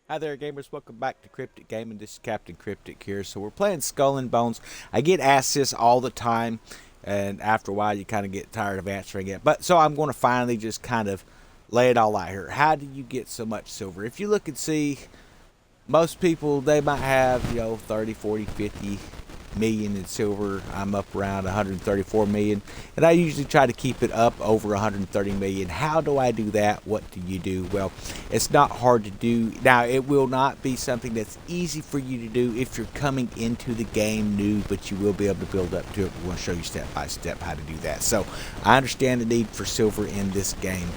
Hi there, gamers. Welcome back to Cryptic Gaming. This is Captain Cryptic here. So we're playing Skull and Bones. I get asked this all the time, and after a while you kind of get tired of answering it. But so I'm going to finally just kind of lay it all out here. How do you get so much silver? If you look and see, most people, they might have, 30, 40, 50 million in silver. I'm up around 134 million, and I usually try to keep it up over 130 million. How do I do that? What do you do? Well, it's not hard to do. Now, it will not be something that's easy for you to do if you're coming into the game new, but you will be able to build up to it. We're going to show you step by step how to do that. So I understand the need for silver in this game.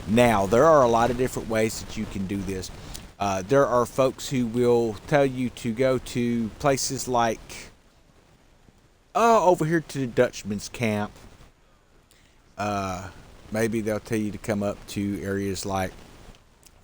Now, there are a lot of different ways that you can do this. There are folks who will tell you to go to places like over here to the Dutchman's camp. Maybe they'll tell you to come up to areas like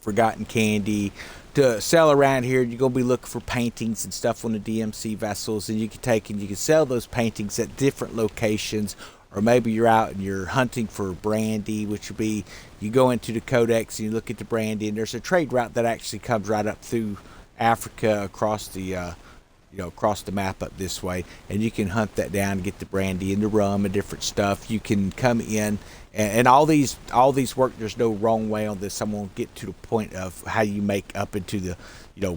Forgotten Candy to sell around here. You're gonna be looking for paintings and stuff on the DMC vessels, and you can take and you can sell those paintings at different locations. Or maybe you're out and you're hunting for brandy, which would be you go into the codex and you look at the brandy, and there's a trade route that actually comes right up through Africa across the across the map up this way, and you can hunt that down and get the brandy and the rum and different stuff. You can come in and all these work. There's no wrong way on this. I'm gonna get to the point of how you make up into the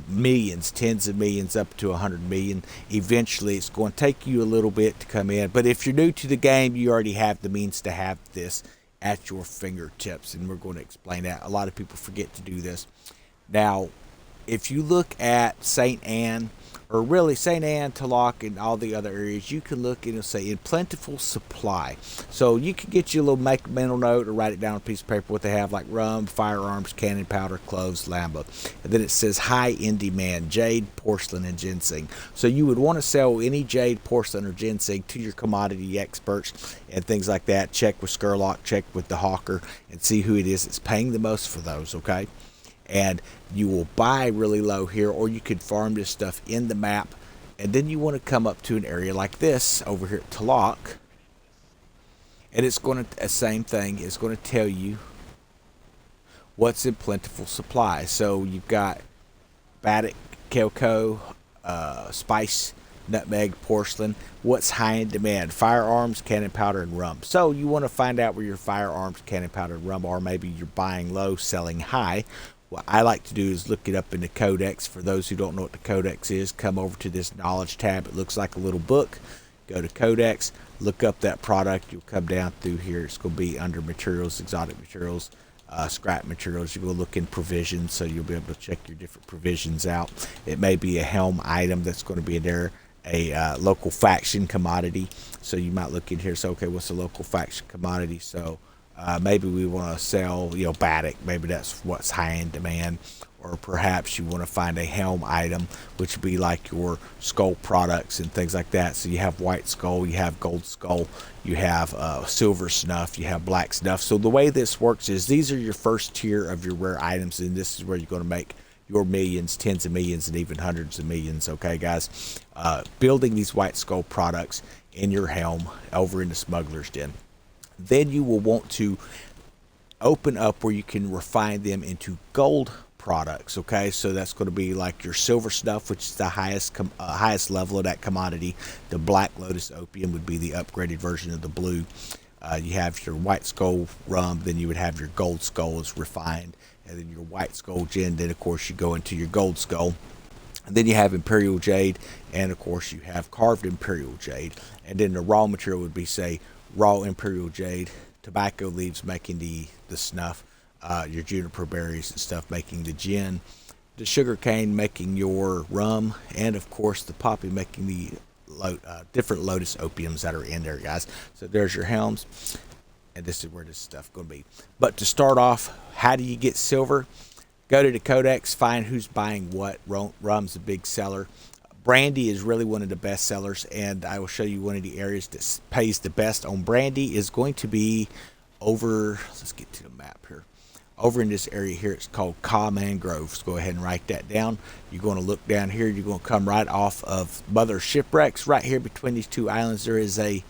millions, tens of millions, up to 100 million. Eventually it's going to take you a little bit to come in, but if you're new to the game, you already have the means to have this at your fingertips, and we're going to explain that. A lot of people forget to do this. Now, if you look at St. Anne, or really St. Anne, Talak, and all the other areas, you can look and it'll say in plentiful supply. So you can get you a little mental note or write it down on a piece of paper what they have, like rum, firearms, cannon powder, clothes, lamba. And then it says high in demand, jade, porcelain, and ginseng. So you would want to sell any jade, porcelain, or ginseng to your commodity experts and things like that. Check with Skurlock, check with the hawker, and see who it is that's paying the most for those, okay? And you will buy really low here, or you could farm this stuff in the map, and then you want to come up to an area like this over here at Talak, and it's going to the same thing. It's going to tell you what's in plentiful supply. So you've got Baddock, Kelco, spice, nutmeg, porcelain. What's high in demand? Firearms, cannon powder, and rum. So you want to find out where your firearms, cannon powder, and rum are. Maybe you're buying low, selling high. What I like to do is look it up in the codex. For those who don't know what the codex is, come over to this knowledge tab. It looks like a little book. Go to codex, look up that product. You'll come down through here. It's going to be under materials, exotic materials, scrap materials. You will look in provisions, so you'll be able to check your different provisions out. It may be a helm item that's going to be in there, a local faction commodity. So you might look in here and say, okay, what's a local faction commodity? So maybe we want to sell, Baddock. Maybe that's what's high in demand. Or perhaps you want to find a helm item, which would be like your skull products and things like that. So you have white skull, you have gold skull, you have silver snuff, you have black snuff. So the way this works is these are your first tier of your rare items, and this is where you're going to make your millions, tens of millions, and even hundreds of millions. Okay, guys, building these white skull products in your helm over in the smuggler's den. Then you will want to open up where you can refine them into gold products. Okay, so that's going to be like your silver snuff, which is the highest level of that commodity. The black lotus opium would be the upgraded version of the blue. You have your white skull rum, then you would have your gold skull as refined, and then your white skull gin. Then of course you go into your gold skull, and then you have imperial jade, and of course you have carved imperial jade. And then the raw material would be, say, raw imperial jade, tobacco leaves making the snuff, your juniper berries and stuff making the gin, the sugar cane making your rum, and of course the poppy making the different lotus opiums that are in there, guys. So there's your helms, and this is where this stuff going to be. But to start off, how do you get silver? Go to the codex, find who's buying what. Rum's a big seller. Brandy is really one of the best sellers, and I will show you one of the areas that pays the best on brandy is going to be over, let's get to the map here. Over in this area here, it's called Ka Mangroves. Go ahead and write that down. You're going to look down here. You're going to come right off of Mother Shipwrecks. Right here between these two islands, there is a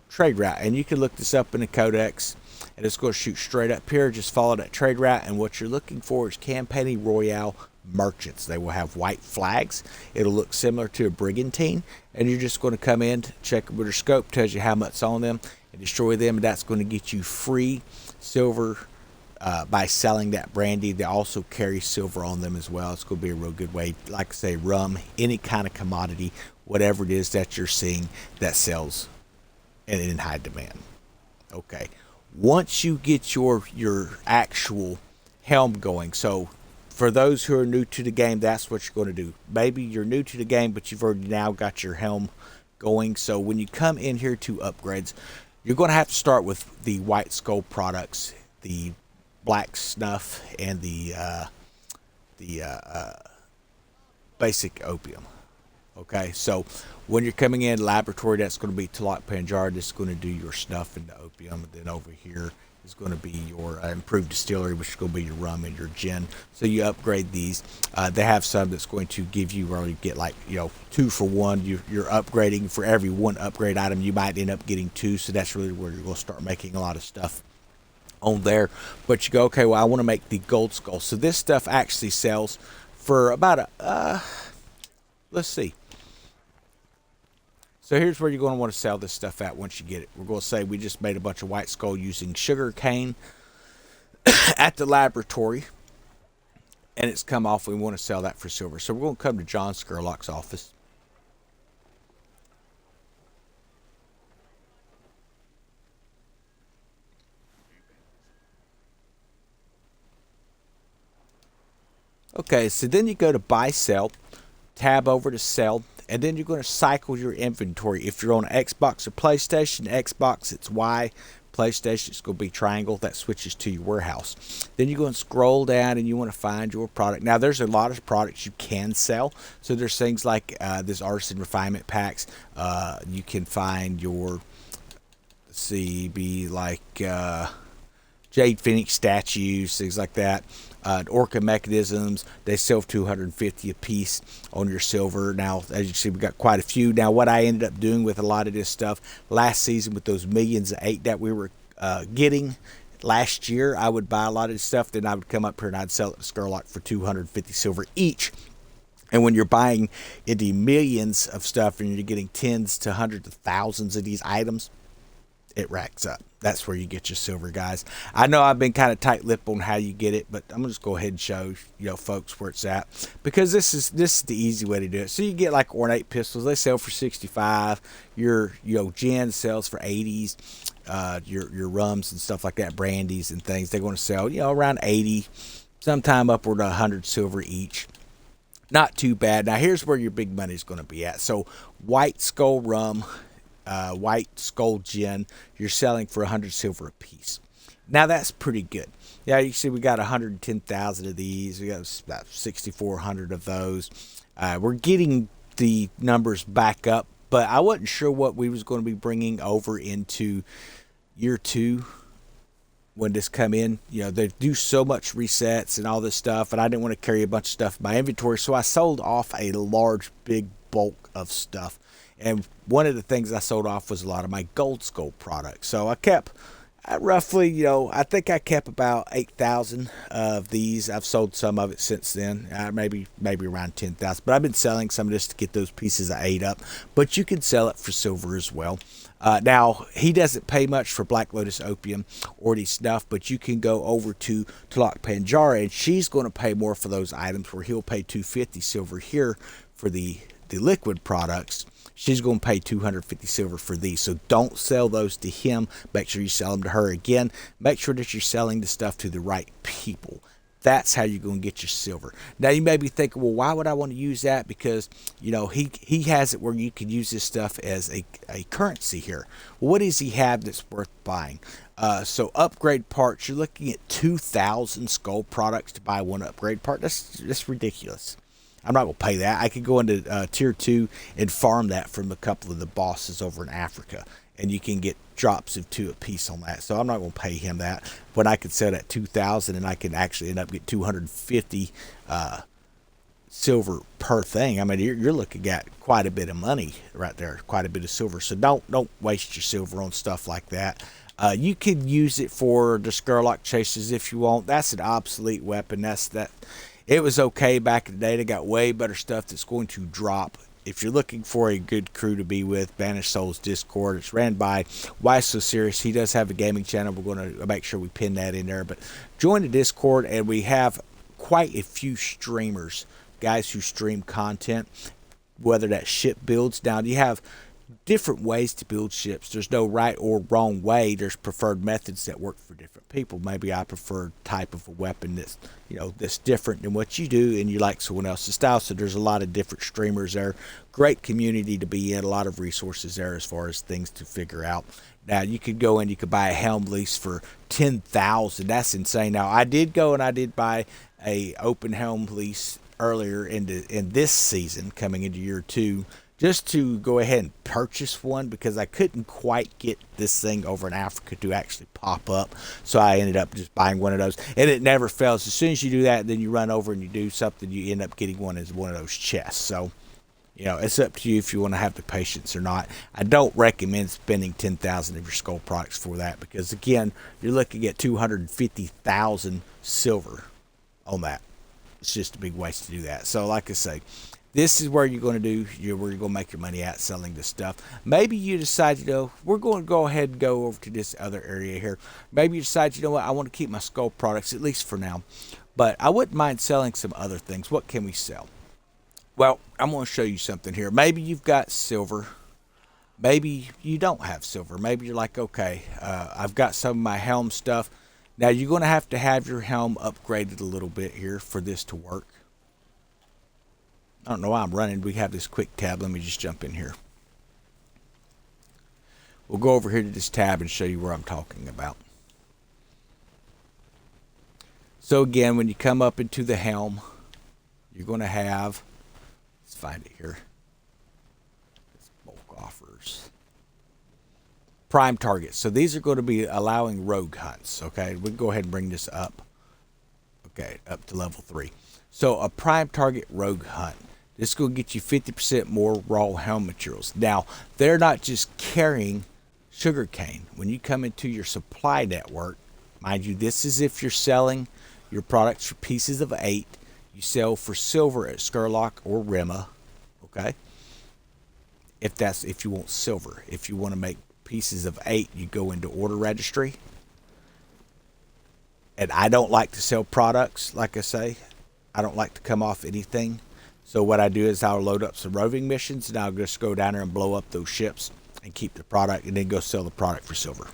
trade route, and you can look this up in the codex. and it's going to shoot straight up here. Just follow that trade route, and what you're looking for is Campaigning Royale merchants. They will have white flags. It'll look similar to a brigantine, and you're just going to come in, check with your scope, tells you how much on them, and destroy them, and that's going to get you free silver by selling that brandy. They also carry silver on them as well. It's going to be a real good way, like I say, rum, any kind of commodity, whatever it is that you're seeing that sells and in high demand. Okay, once you get your actual helm going, so for those who are new to the game, that's what you're going to do. Maybe you're new to the game, but you've already now got your helm going. So when you come in here to upgrades, you're going to have to start with the white skull products, the black snuff, and the basic opium. Okay, so when you're coming in laboratory, that's going to be Tulak Panjar. That's going to do your snuff and the opium. And then over here is going to be your improved distillery, which is going to be your rum and your gin. So you upgrade these. They have some that's going to give you, where you get like, 2 for 1. You're upgrading for every 1 upgrade item. You might end up getting 2. So that's really where you're going to start making a lot of stuff on there. But you go, okay, well, I want to make the gold skull. So this stuff actually sells for about let's see. So here's where you're going to want to sell this stuff at once you get it. We're going to say we just made a bunch of white skull using sugar cane at the laboratory, and it's come off. We want to sell that for silver. So we're going to come to John Scurlock's office. Okay, so then you go to buy, sell, tab over to sell, and then you're going to cycle your inventory. If you're on Xbox or PlayStation, Xbox it's Y, PlayStation it's going to be triangle. That switches to your warehouse. Then you're going to scroll down and you want to find your product. Now there's a lot of products you can sell. So there's things like this artisan refinement packs. You can find your, let's see, be like Jade Phoenix statues, things like that. Orca mechanisms, they sell for $250 a piece on your silver. Now, as you can see, we got quite a few. Now, what I ended up doing with a lot of this stuff last season with those millions of 8 that we were getting last year, I would buy a lot of this stuff, then I would come up here and I'd sell it to Scurlock for $250 silver each. And when you're buying into millions of stuff and you're getting tens to hundreds of thousands of these items, it racks up. That's where you get your silver, guys. I know I've been kind of tight-lipped on how you get it, but I'm gonna just go ahead and show folks where it's at, because this is the easy way to do it. So you get like ornate pistols. They sell for 65. Your gin sells for 80s. Your rums and stuff like that, brandies and things, they're going to sell around 80, sometime upward of 100 silver each. Not too bad. Now here's where your big money is going to be at. So white skull rum, white skull gin, you're selling for 100 silver a piece. Now that's pretty good. Yeah, you see we got 110,000 of these. We got about 6,400 of those. We're getting the numbers back up, but I wasn't sure what we was going to be bringing over into year 2 when this come in. They do so much resets and all this stuff, and I didn't want to carry a bunch of stuff in my inventory, so I sold off a large, big bulk of stuff. And one of the things I sold off was a lot of my gold skull products. So I kept roughly, I think I kept about 8,000 of these. I've sold some of it since then, maybe around 10,000. But I've been selling some of this to get those pieces of 8 up. But you can sell it for silver as well. Now, he doesn't pay much for Black Lotus opium or the snuff, but you can go over to Tulak Panjara, and she's going to pay more for those items, where he'll pay 250 silver here for the liquid products. She's going to pay 250 silver for these. So don't sell those to him. Make sure you sell them to her. Again, make sure that you're selling the stuff to the right people. That's how you're going to get your silver. Now, you may be thinking, well, why would I want to use that? Because, he has it where you can use this stuff as a currency here. Well, what does he have that's worth buying? So upgrade parts, you're looking at 2,000 skull products to buy one upgrade part. That's ridiculous. I'm not going to pay that. I could go into tier 2 and farm that from a couple of the bosses over in Africa, and you can get drops of 2 a piece on that. So I'm not going to pay him that, when I could sell that 2,000 and I can actually end up getting 250 silver per thing. I mean, you're looking at quite a bit of money right there, quite a bit of silver. So don't waste your silver on stuff like that. You could use it for the Skurlock chasers if you want. That's an obsolete weapon. That's that. It was okay back in the day. They got way better stuff that's going to drop. If you're looking for a good crew to be with, Banished Souls Discord. It's ran by Why So Serious. He does have a gaming channel. We're going to make sure we pin that in there. But join the Discord, and we have quite a few streamers, guys who stream content, whether that's ship builds. Now, you have different ways to build ships. There's no right or wrong way. There's preferred methods that work for different people. Maybe I prefer type of a weapon that's, that's different than what you do, and you like someone else's style. So there's a lot of different streamers there. Great community to be in. A lot of resources there as far as things to figure out. Now you could go and you could buy a helm lease for 10,000. That's insane. Now I did go and I did buy a open helm lease earlier in this season, coming into year 2, just to go ahead and purchase one, because I couldn't quite get this thing over in Africa to actually pop up. So I ended up just buying one of those, and it never fails. As soon as you do that, then you run over and you do something, you end up getting one as one of those chests. So, it's up to you if you want to have the patience or not. I don't recommend spending 10,000 of your skull products for that, because again, you're looking at 250,000 silver on that. It's just a big waste to do that. So like I say, this is where you're going to do, where you're going to make your money at selling this stuff. Maybe you decide, we're going to go ahead and go over to this other area here. Maybe you decide, what, I want to keep my skull products, at least for now. But I wouldn't mind selling some other things. What can we sell? Well, I'm going to show you something here. Maybe you've got silver. Maybe you don't have silver. Maybe you're like, okay, I've got some of my helm stuff. Now, you're going to have your helm upgraded a little bit here for this to work. I don't know why I'm running. We have this quick tab. Let me just jump in here. We'll go over here to this tab and show you where I'm talking about. So again, when you come up into the helm, you're going to have, let's find it here. It's bulk offers. Prime targets. So these are going to be allowing rogue hunts. Okay, we can go ahead and bring this up. Okay, up to level 3. So a prime target rogue hunt. This is going to get you 50% more raw helm materials. Now, they're not just carrying sugarcane. When you come into your supply network, mind you, this is if you're selling your products for pieces of 8. You sell for silver at Skurlock or Rima. Okay? If you want silver. If you want to make pieces of 8, you go into order registry. And I don't like to sell products, like I say. I don't like to come off anything. So what I do is I'll load up some roving missions, and I'll just go down there and blow up those ships and keep the product, and then go sell the product for silver.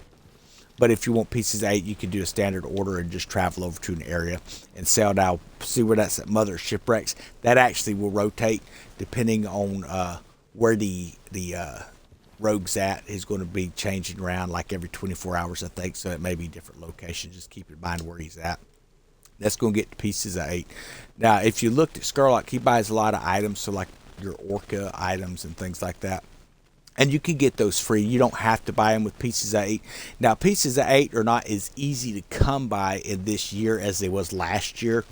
But if you want pieces of 8, you can do a standard order and just travel over to an area and sell. Now, see where that's at Mother Shipwrecks? That actually will rotate depending on where the rogue's at. Is going to be changing around like every 24 hours, I think. So it may be different locations. Just keep in mind where he's at. That's going to get pieces of 8. Now, if you looked at Skurlock, he buys a lot of items, so like your Orca items and things like that. And you can get those free. You don't have to buy them with pieces of 8. Now, pieces of 8 are not as easy to come by in this year as they was last year.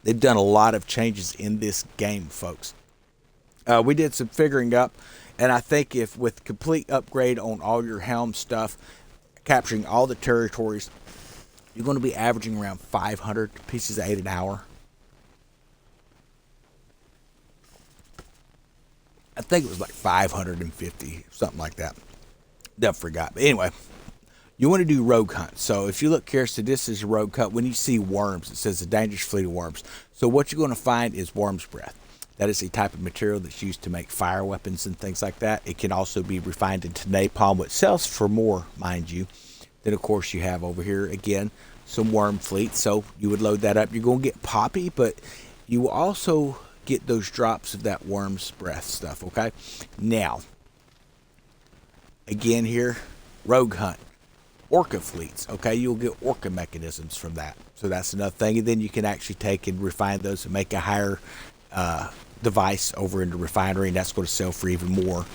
They've done a lot of changes in this game, folks. We did some figuring up, and I think if with complete upgrade on all your helm stuff, capturing all the territories, you're going to be averaging around 500 pieces of 8 an hour. I think it was like 550, something like that. Never forgot. But anyway, you want to do rogue hunt. So if you look here, so this is a rogue hunt. When you see worms, it says a dangerous fleet of worms. So what you're going to find is worm's breath. That is a type of material that's used to make fire weapons and things like that. It can also be refined into napalm, which sells for more, mind you. Then, of course, you have over here, again, some worm fleet. So you would load that up. You're going to get poppy, but you will also get those drops of that worm's breath stuff, okay? Now, again here, rogue hunt. Orca fleets, okay? You'll get orca mechanisms from that. So that's another thing. And then you can actually take and refine those and make a higher device over in the refinery, and that's going to sell for even more.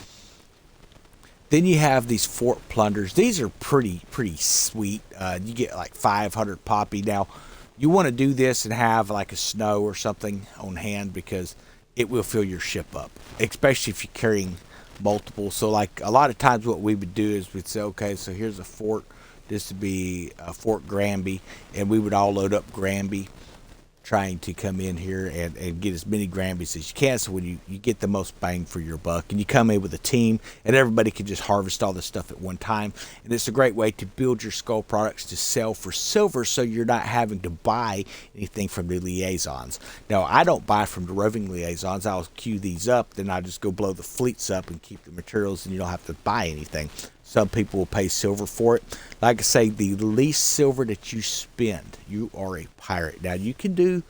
Then you have these fort plunders. These are pretty sweet. You get like 500 poppy. Now, you want to do this and have like a snow or something on hand, because it will fill your ship up, especially if you're carrying multiple. So like a lot of times what we would do is we'd say, okay, so here's a fort. This would be Fort Granby, and we would all load up Granby, trying to come in here and get as many Granbys as you can, so when you get the most bang for your buck, and you come in with a team and everybody can just harvest all this stuff at one time. And it's a great way to build your skull products to sell for silver, so you're not having to buy anything from the liaisons. Now, I don't buy from the roving liaisons. I'll queue these up, then I just go blow the fleets up and keep the materials, and you don't have to buy anything. Some people will pay silver for it. Like I say, the least silver that you spend, you are a pirate. Now, you can do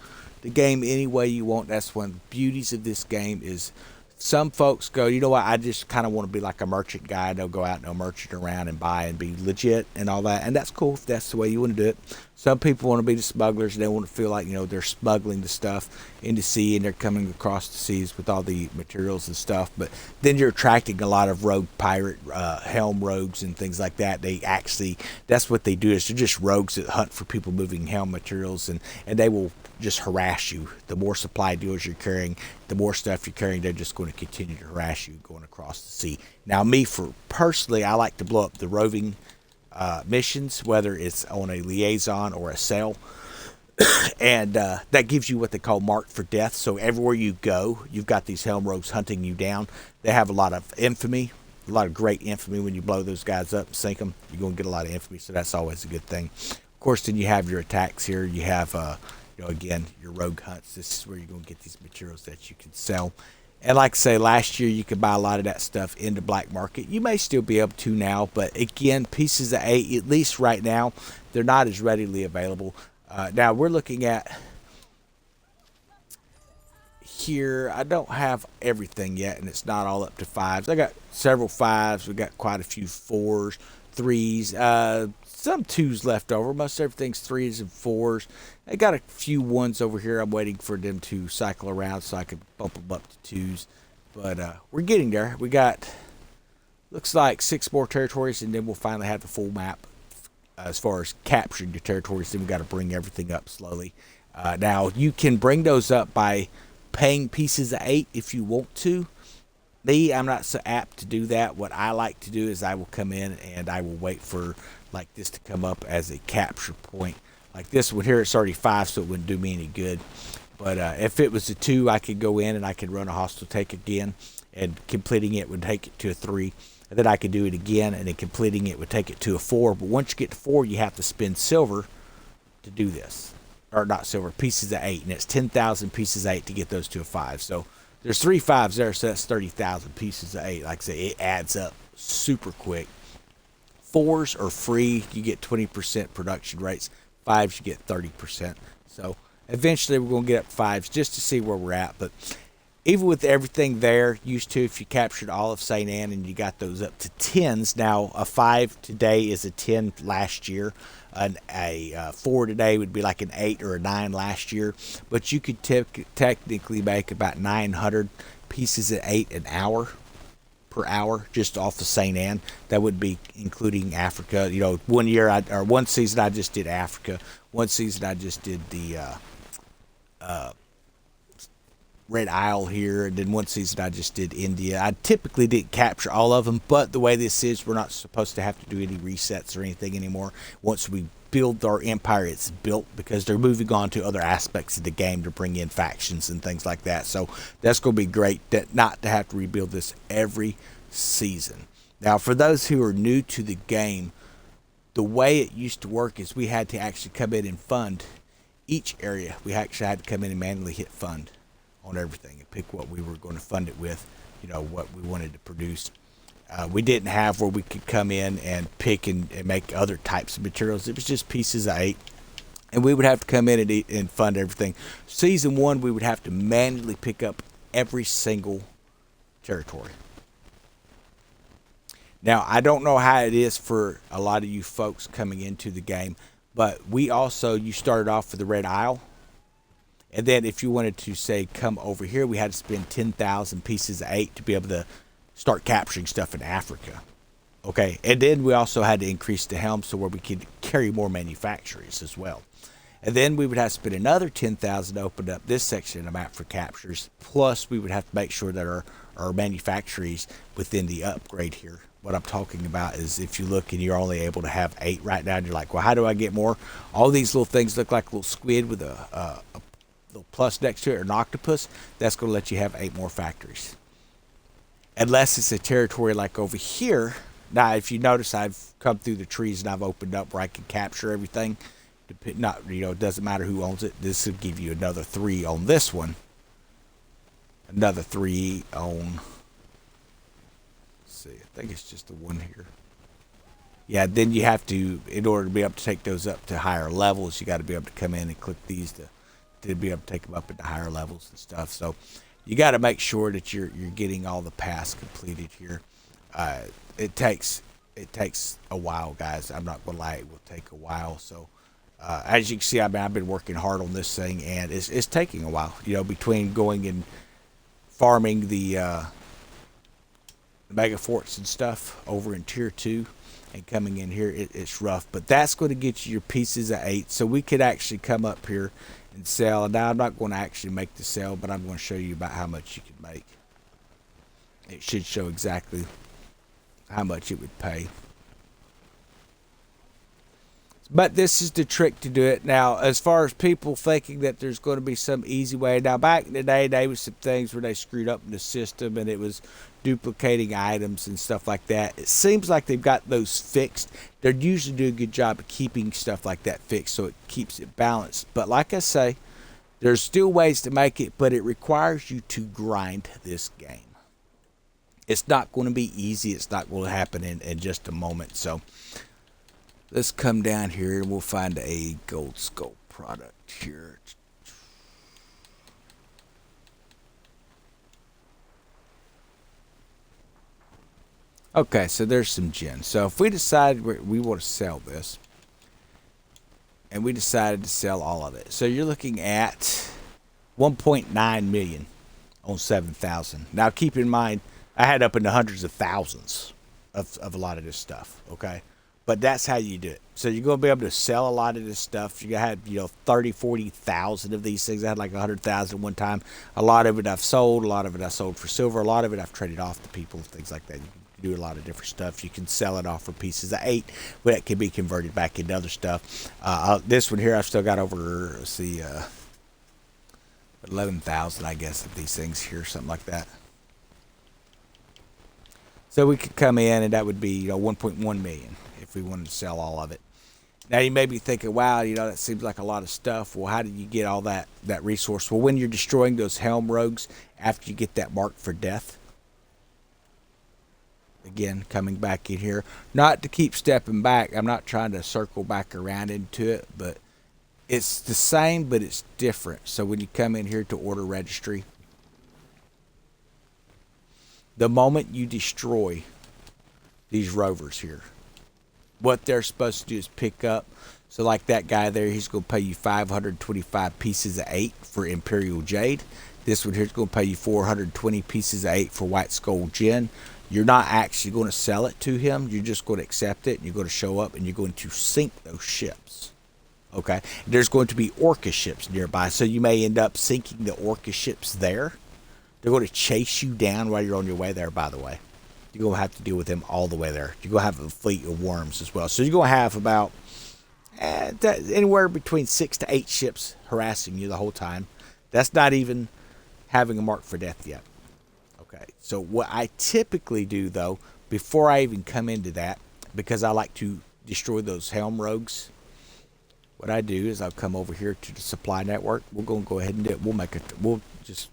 the game any way you want. That's one of the beauties of this game is some folks go, you know what, I just kind of want to be like a merchant guy. They'll go out and they'll merchant around and buy and be legit and all that. And that's cool if that's the way you want to do it. Some people want to be the smugglers. They want to feel like, they're smuggling the stuff into sea and they're coming across the seas with all the materials and stuff. But then you're attracting a lot of rogue pirate, helm rogues and things like that. That's what they do, is they're just rogues that hunt for people moving helm materials, and they will just harass you. The more supply deals you're carrying, the more stuff you're carrying, they're just going to continue to harass you going across the sea. Now, personally, I like to blow up the roving missions, whether it's on a liaison or a sail. And that gives you what they call marked for death. So everywhere you go, you've got these helm rogues hunting you down. They have a lot of infamy, a lot of great infamy. When you blow those guys up and sink them, you're going to get a lot of infamy, so that's always a good thing. Of course, then you have your attacks here. You have again, your rogue hunts. This is where you're going to get these materials that you can sell. And like I say, last year you could buy a lot of that stuff in the black market. You may still be able to now, but again, pieces of 8, at least right now, they're not as readily available. Now we're looking at here. I don't have everything yet, and it's not all up to 5s. I got several 5s. We got quite a few 4s, 3s. Some 2s left over. Most everything's 3s and 4s. I got a few 1s over here. I'm waiting for them to cycle around so I can bump them up to 2s. But we're getting there. We got, looks like 6 more territories, and then we'll finally have the full map as far as capturing the territories. Then we got to bring everything up slowly. Now, you can bring those up by paying pieces of 8 if you want to. I'm not so apt to do that. What I like to do is I will come in and I will wait for like this to come up as a capture point. Like this one here, it's already 5, so it wouldn't do me any good. But if it was a 2, I could go in and I could run a hostile take again, and completing it would take it to a 3. And then I could do it again, and then completing it would take it to a 4. But once you get to 4, you have to spend silver to do this. Or not silver, pieces of 8. And it's 10,000 pieces of 8 to get those to a 5. So there's 3 5s there, so that's 30,000 pieces of 8. Like I say, it adds up super quick. 4s are free. You get 20% production rates. 5s, you get 30%. So eventually we're going to get up 5s just to see where we're at. But even with everything there, used to, if you captured all of St. Anne and you got those up to 10s, now a 5 today is a 10 last year. A 4 today would be like an 8 or a 9 last year. But you could technically make about 900 pieces of 8 an hour. Per hour, just off of St. Anne. That would be including Africa. One season I just did Africa. One season I just did the Red Isle here, and then one season I just did India. I typically didn't capture all of them, but the way this is, we're not supposed to have to do any resets or anything anymore. Once we build our empire, it's built, because they're moving on to other aspects of the game to bring in factions and things like that. So that's going to be great not to have to rebuild this every season. Now, for those who are new to the game, the way it used to work is we had to actually come in and fund each area. We actually had to come in and manually hit fund on everything and pick what we were going to fund it with, what we wanted to produce. We didn't have where we could come in and pick and make other types of materials. It was just pieces of 8, and we would have to come in and fund everything. Season 1, we would have to manually pick up every single territory. Now, I don't know how it is for a lot of you folks coming into the game, but you started off with the Red Isle. And then if you wanted to, say, come over here, we had to spend 10,000 pieces of 8 to be able to start capturing stuff in Africa. Okay, and then we also had to increase the helm so where we could carry more manufactories as well. And then we would have to spend another 10,000 to open up this section of the map for captures. Plus, we would have to make sure that our manufactories within the upgrade here, what I'm talking about is if you look and you're only able to have 8 right now, and you're like, well, how do I get more? All these little things look like a little squid with a little plus next to it, or an octopus. That's going to let you have 8 more factories. Unless it's a territory like over here. Now, if you notice, I've come through the trees and I've opened up where I can capture everything. Not, it doesn't matter who owns it. This will give you another 3 on this one. Another 3 on. Let's see, I think it's just the one here. Yeah, then you have to, in order to be able to take those up to higher levels, you got to be able to come in and click these to be able to take them up into higher levels and stuff. So you got to make sure that you're getting all the paths completed here. It takes a while, guys. I'm not gonna lie, it will take a while. So as you can see, I've been working hard on this thing, and it's taking a while. Between going and farming the mega forts and stuff over in tier 2 and coming in here, it's rough. But that's going to get you your pieces of 8, so we could actually come up here and sell. And now I'm not going to actually make the sale, but I'm going to show you about how much you can make. It should show exactly how much it would pay. But this is the trick to do it. Now, as far as people thinking that there's going to be some easy way. Now, back in the day, there was some things where they screwed up in the system and it was duplicating items and stuff like that. It seems like they've got those fixed. They usually do a good job of keeping stuff like that fixed so it keeps it balanced. But like I say, there's still ways to make it, but it requires you to grind this game. It's not going to be easy. It's not going to happen in just a moment. So let's come down here and we'll find a gold skull product here. Okay, so there's some gen. So if we decide we want to sell this, and we decided to sell all of it, so you're looking at 1.9 million on 7,000. Now keep in mind, I had up in the hundreds of thousands of a lot of this stuff, okay? But that's how you do it. So you're going to be able to sell a lot of this stuff. You had, 30, 40,000 of these things. I had like 100,000 one time. A lot of it I've sold. A lot of it I sold for silver. A lot of it I've traded off to people, things like that. You can do a lot of different stuff. You can sell it off for pieces of 8, but it can be converted back into other stuff. This one here, I've still got over, let's see, 11,000, I guess, of these things here, something like that. So we could come in, and that would be 1.1 million if we wanted to sell all of it. Now you may be thinking, wow, that seems like a lot of stuff. Well, how do you get all that resource? Well, when you're destroying those helm rogues after you get that mark for death, again, coming back in here, not to keep stepping back. I'm not trying to circle back around into it, but it's the same, but it's different. So when you come in here to order registry, the moment you destroy these rovers here, what they're supposed to do is pick up. So like that guy there, he's going to pay you 525 pieces of 8 for Imperial Jade. This one here is going to pay you 420 pieces of 8 for White Skull Gin. You're not actually going to sell it to him. You're just going to accept it. And you're going to show up and you're going to sink those ships. Okay? There's going to be Orca ships nearby. So you may end up sinking the Orca ships there. They're going to chase you down while you're on your way there, by the way. You're going to have to deal with them all the way there. You're going to have a fleet of worms as well. So you're going to have about anywhere between 6 to 8 ships harassing you the whole time. That's not even having a mark for death yet. Okay, so what I typically do, though, before I even come into that, because I like to destroy those helm rogues, what I do is I'll come over here to the supply network. We're going to go ahead and do it. We'll just,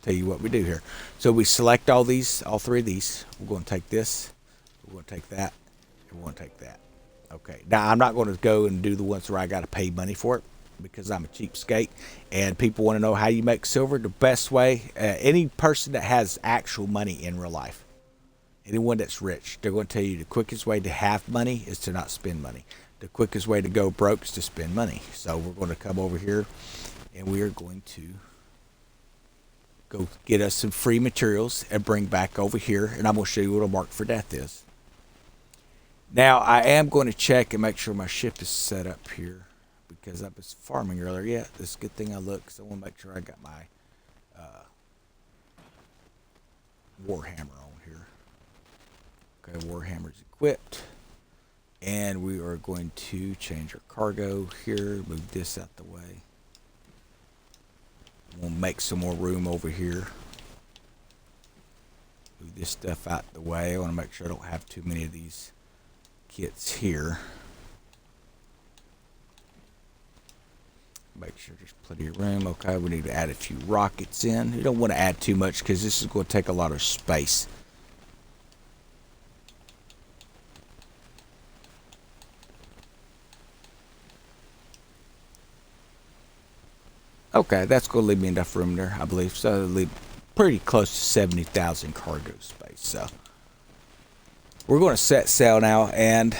tell you what we do here. So we select all 3 of these. We're going to take this, we're going to take that, and we're going to take that. Okay, now I'm not going to go and do the ones where I got to pay money for it because I'm a cheapskate, and people want to know how you make silver. The best way, any person that has actual money in real life, anyone that's rich, they're going to tell you the quickest way to have money is to not spend money. The quickest way to go broke is to spend money. So we're going to come over here, and we are going to go get us some free materials and bring back over here, and I'm going to show you what a mark for death is. Now, I am going to check and make sure my ship is set up here because I was farming earlier. Yeah, it's a good thing I looked because I want to make sure I got my Warhammer on here. Okay, Warhammer's equipped. And we are going to change our cargo here. Move this out the way. We'll make some more room over here. Move this stuff out the way. I want to make sure I don't have too many of these kits here. Make sure there's plenty of room. Okay, we need to add a few rockets in. You don't want to add too much because this is going to take a lot of space. Okay, that's going to leave me enough room there, I believe. So it'll leave pretty close to 70,000 cargo space. So we're going to set sail now, and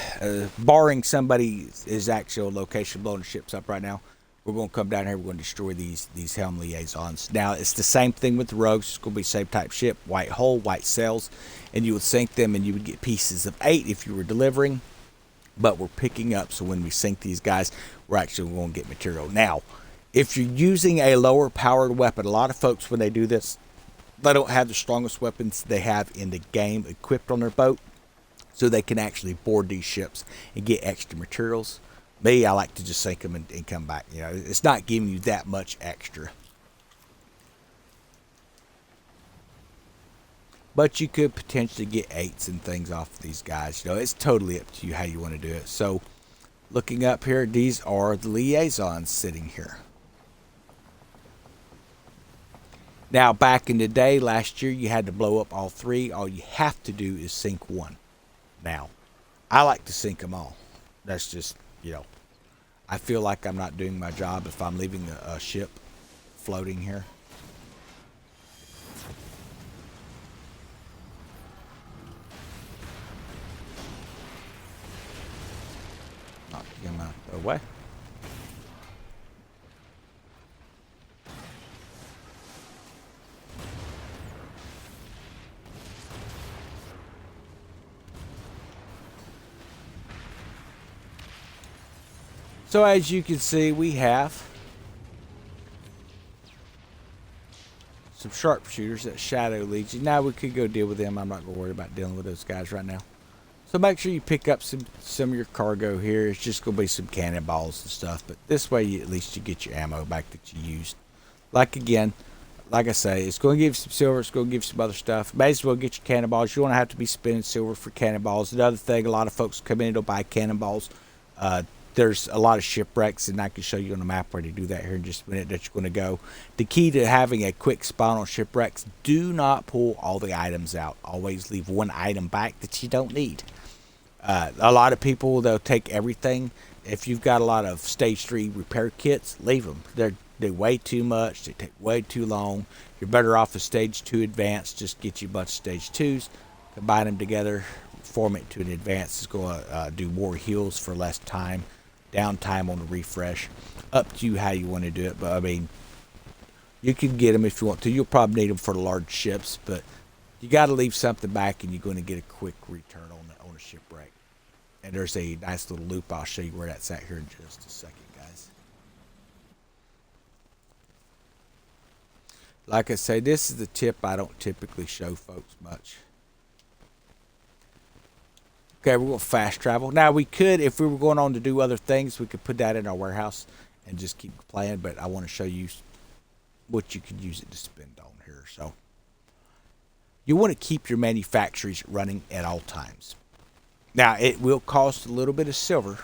barring somebody is actual location blowing the ships up right now, we're going to come down here. We're going to destroy these helm liaisons. Now it's the same thing with the rogues. It's going to be same type ship, white hull, white sails, and you would sink them, and you would get pieces of 8 if you were delivering. But we're picking up, so when we sink these guys, we're actually going to get material. Now, if you're using a lower powered weapon, a lot of folks, when they do this, they don't have the strongest weapons they have in the game equipped on their boat, so they can actually board these ships and get extra materials. Me, I like to just sink them and come back. You know, it's not giving you that much extra. But you could potentially get 8s and things off of these guys. You know, it's totally up to you how you want to do it. So, looking up here, these are the liaisons sitting here. Now, back in the day, last year, you had to blow up all 3. All you have to do is sink 1. Now, I like to sink them all. That's just, you know, I feel like I'm not doing my job if I'm leaving a ship floating here. Knock him out of the way. So as you can see, we have some sharpshooters that Shadow Legion. Now we could go deal with them. I'm not going to worry about dealing with those guys right now. So make sure you pick up some of your cargo here. It's just going to be some cannonballs and stuff. But this way, at least you get your ammo back that you used. Like again, like I say, it's going to give you some silver. It's going to give you some other stuff. May as well get your cannonballs. You don't have to be spending silver for cannonballs. Another thing, a lot of folks come in and don't buy cannonballs. There's a lot of shipwrecks, and I can show you on the map where to do that here in just a minute that you're going to go. The key to having a quick spawn on shipwrecks, do not pull all the items out. Always leave one item back that you don't need. A lot of people, they'll take everything. If you've got a lot of stage 3 repair kits, leave them. They weigh too much. They take way too long. You're better off with stage 2 advanced. Just get you a bunch of stage 2s, combine them together, form it to an advanced. It's going to do more heals for less time. Downtime on the refresh. Up to you how you want to do it, but I mean, you can get them if you want to. You'll probably need them for the large ships, but you got to leave something back, and you're going to get a quick return on a shipwreck. And there's a nice little loop. I'll show you where that's at here in just a second, guys. Like I say, this is the tip I don't typically show folks much. Okay, we're going to fast travel. Now, we could, if we were going on to do other things, we could put that in our warehouse and just keep playing. But I want to show you what you could use it to spend on here. So, you want to keep your manufactories running at all times. Now, it will cost a little bit of silver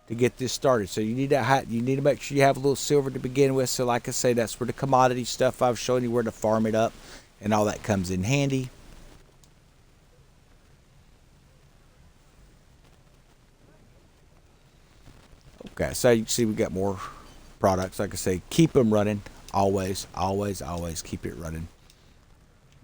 to get this started. So, you need to make sure you have a little silver to begin with. So, like I say, that's where the commodity stuff I've shown you where to farm it up and all that comes in handy. Okay, so you can see we got more products. Like I say, keep them running. Always, always, always keep it running.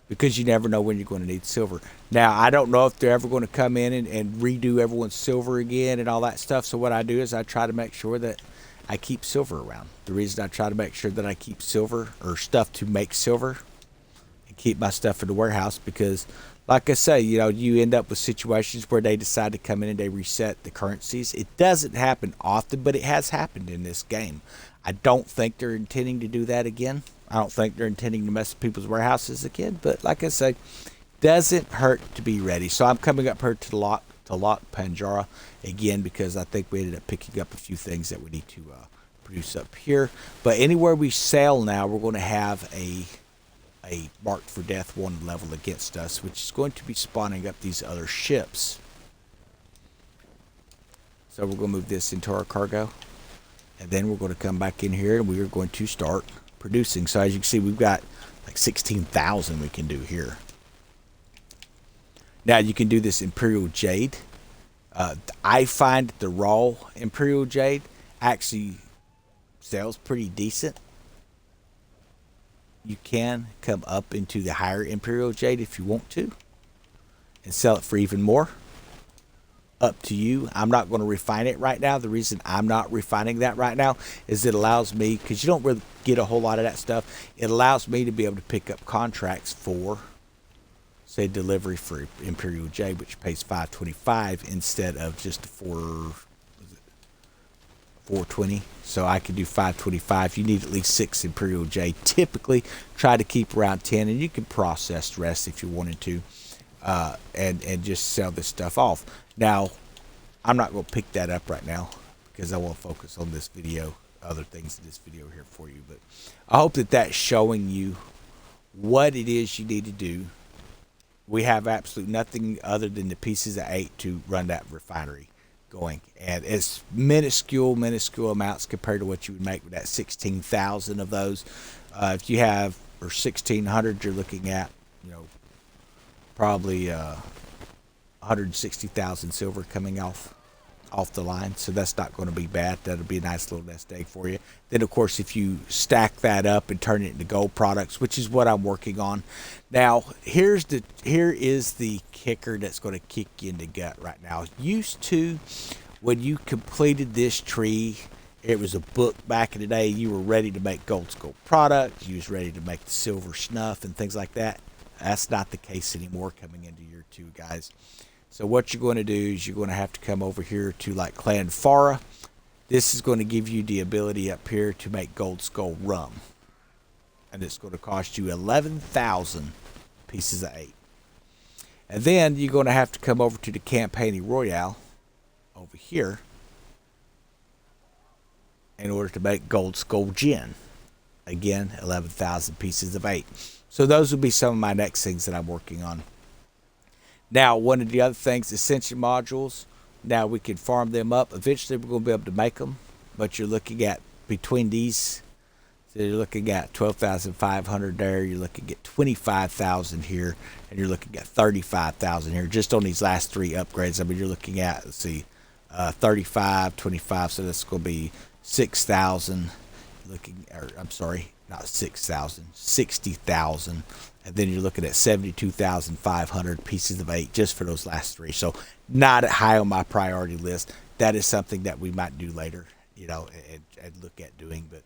Because you never know when you're going to need silver. Now, I don't know if they're ever going to come in and redo everyone's silver again and all that stuff. So what I do is I try to make sure that I keep silver around. The reason I try to make sure that I keep silver or stuff to make silver and keep my stuff in the warehouse because, like I say, you know, you end up with situations where they decide to come in and they reset the currencies. It doesn't happen often, but it has happened in this game. I don't think they're intending to do that again. I don't think they're intending to mess with people's warehouses again. But like I say, doesn't hurt to be ready. So I'm coming up here to lock Panjara again because I think we ended up picking up a few things that we need to produce up here. But anywhere we sail now, we're going to have a marked for death 1 level against us, which is going to be spawning up these other ships. So we're going to move this into our cargo, and then we're going to come back in here and we are going to start producing. So as you can see, we've got like 16,000 we can do here. Now you can do this Imperial Jade. I find the raw Imperial Jade actually sells pretty decent. You can come up into the higher Imperial Jade if you want to and sell it for even more. Up to you. I'm not going to refine it right now. The reason I'm not refining that right now is it allows me, because you don't really get a whole lot of that stuff, it allows me to be able to pick up contracts for, say, delivery for Imperial Jade, which pays $525 instead of just $420. So I can do $525. You need at least 6 Imperial Jade. Typically, try to keep around 10, and you can process the rest if you wanted to, and just sell this stuff off. Now, I'm not going to pick that up right now because I want to focus on this video, other things in this video here for you. But I hope that that's showing you what it is you need to do. We have absolutely nothing other than the pieces of 8 to run that refinery going. And it's minuscule amounts compared to what you would make with that 16,000 of those. If you have, or 1,600, you're looking at, probably 160,000 silver coming off the line, so that's not going to be bad. That'll be a nice little nest egg for you. Then of course if you stack that up and turn it into gold products, which is what I'm working on now, here is the kicker that's going to kick you in the gut right now. Used to, when you completed this tree, it was a book back in the day, you were ready to make gold skull products, you was ready to make the silver snuff and things like that. That's not the case anymore coming into year 2, guys. So what you're going to do is you're going to have to come over here to like Clan Farah. This is going to give you the ability up here to make gold skull rum. And it's going to cost you 11,000 pieces of 8. And then you're going to have to come over to the Campaign Royale over here in order to make gold skull gin. Again, 11,000 pieces of 8. So those will be some of my next things that I'm working on. Now, one of the other things, Ascension modules, now we can farm them up. Eventually, we're going to be able to make them, but you're looking at, between these, so you're looking at 12,500 there, you're looking at 25,000 here, and you're looking at 35,000 here, just on these last 3 upgrades. I mean, you're looking at, let's see, 35, 25, so that's going to be 6,000, I'm sorry, not 6,000, 60,000. And then you're looking at 72,500 pieces of 8 just for those last 3. So not high on my priority list. That is something that we might do later, and look at doing. But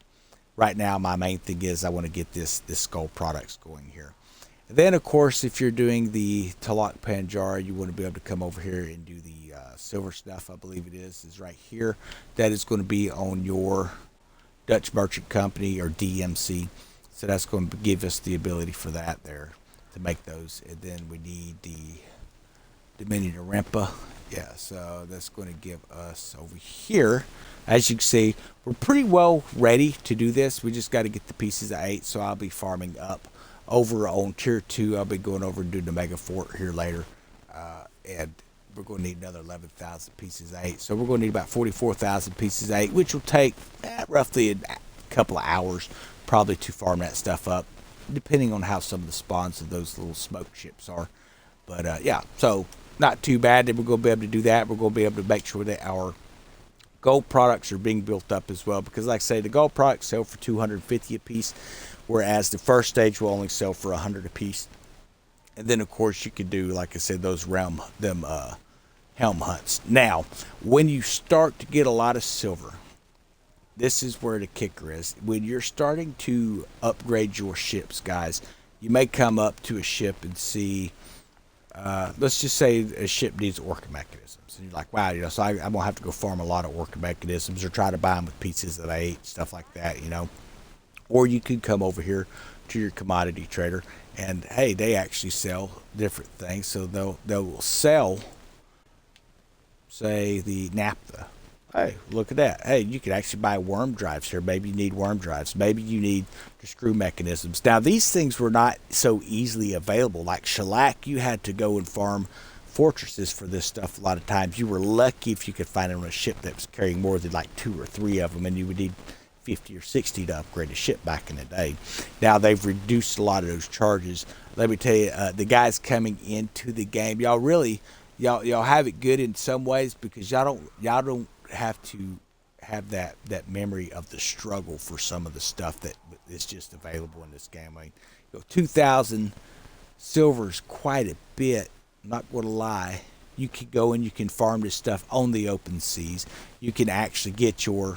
right now, my main thing is I want to get this skull products going here. And then, of course, if you're doing the Talak Panjara, you want to be able to come over here and do the silver stuff, I believe it is right here. That is going to be on your Dutch Merchant Company or DMC. So that's going to give us the ability for that there to make those. And then we need the Dominion Rempa. Yeah, so that's going to give us over here. As you can see, we're pretty well ready to do this. We just got to get the pieces of 8. So I'll be farming up over on tier 2. I'll be going over and doing the Mega Fort here later. And we're going to need another 11,000 pieces of 8. So we're going to need about 44,000 pieces of 8, which will take roughly a couple of hours probably to farm that stuff up, depending on how some of the spawns of those little smoke ships are. But yeah, so not too bad. Then we're going to be able to do that. We're going to be able to make sure that our gold products are being built up as well, because like I say, the gold products sell for 250 a piece, whereas the first stage will only sell for 100 a piece. And then of course you could do, like I said, those helm hunts. Now, when you start to get a lot of silver, this is where the kicker is. When you're starting to upgrade your ships, guys, you may come up to a ship and see, let's just say a ship needs orca mechanisms. And you're like, wow, so I'm going to have to go farm a lot of orca mechanisms or try to buy them with pieces of 8, stuff like that, Or you could come over here to your commodity trader, and hey, they actually sell different things. So they'll sell, say, the naphtha. Hey, look at that. Hey, you could actually buy worm drives here. Maybe you need worm drives. Maybe you need the screw mechanisms. Now, these things were not so easily available. Like shellac, you had to go and farm fortresses for this stuff a lot of times. You were lucky if you could find it on a ship that was carrying more than like 2 or 3 of them, and you would need 50 or 60 to upgrade a ship back in the day. Now, they've reduced a lot of those charges. Let me tell you, the guys coming into the game, y'all have it good in some ways because y'all don't have to have that memory of the struggle for some of the stuff that is just available in this game. I mean, 2,000 silver is quite a bit. I'm not going to lie. You can go and you can farm this stuff on the open seas. You can actually get your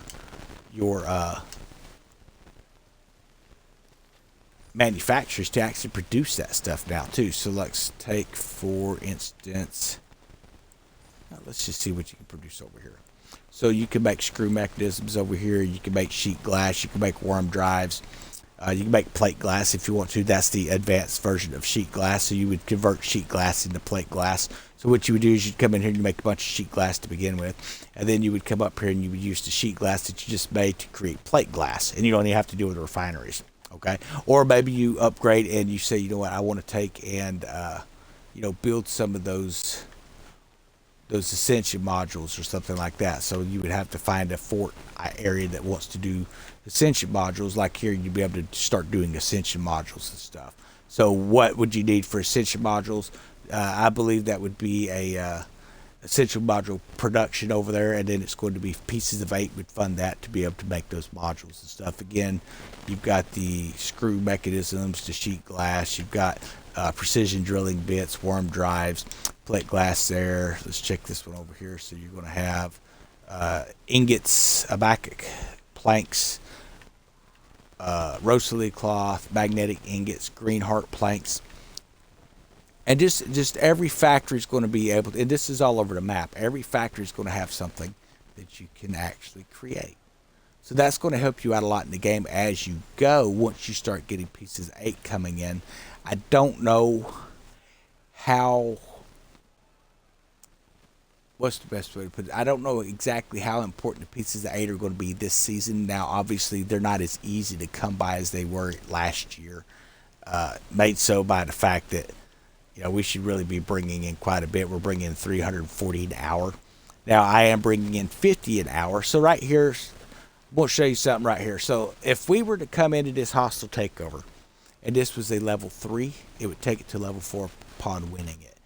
manufacturers to actually produce that stuff now too. So let's take, for instance, let's just see what you can produce over here. So you can make screw mechanisms over here. You can make sheet glass. You can make worm drives. You can make plate glass if you want to. That's the advanced version of sheet glass. So you would convert sheet glass into plate glass. So what you would do is you'd come in here and you make a bunch of sheet glass to begin with. And then you would come up here and you would use the sheet glass that you just made to create plate glass. And you don't even have to deal with the refineries. Okay? Or maybe you upgrade and you say, you know what, I want to take and, build some of those ascension modules or something like that. So you would have to find a fort area that wants to do ascension modules. Like here, you'd be able to start doing ascension modules and stuff. So what would you need for ascension modules? I believe that would be a ascension module production over there, and then it's going to be pieces of 8 would fund that to be able to make those modules and stuff. Again, you've got the screw mechanisms, the sheet glass, you've got precision drilling bits, worm drives, plate glass there. Let's check this one over here. So you're going to have ingots, abacic planks, rosalie cloth, magnetic ingots, green heart planks. And just every factory is going to be able to, and this is all over the map, every factory is going to have something that you can actually create. So that's going to help you out a lot in the game as you go once you start getting pieces of 8 coming in. I don't know what's the best way to put it? I don't know exactly how important the pieces of 8 are going to be this season. Now, obviously, they're not as easy to come by as they were last year, made so by the fact that we should really be bringing in quite a bit. We're bringing in 340 an hour. Now, I am bringing in 50 an hour. So right here, I'm going to show you something right here. So if we were to come into this hostile takeover, and this was a level 3, it would take it to level 4 upon winning it.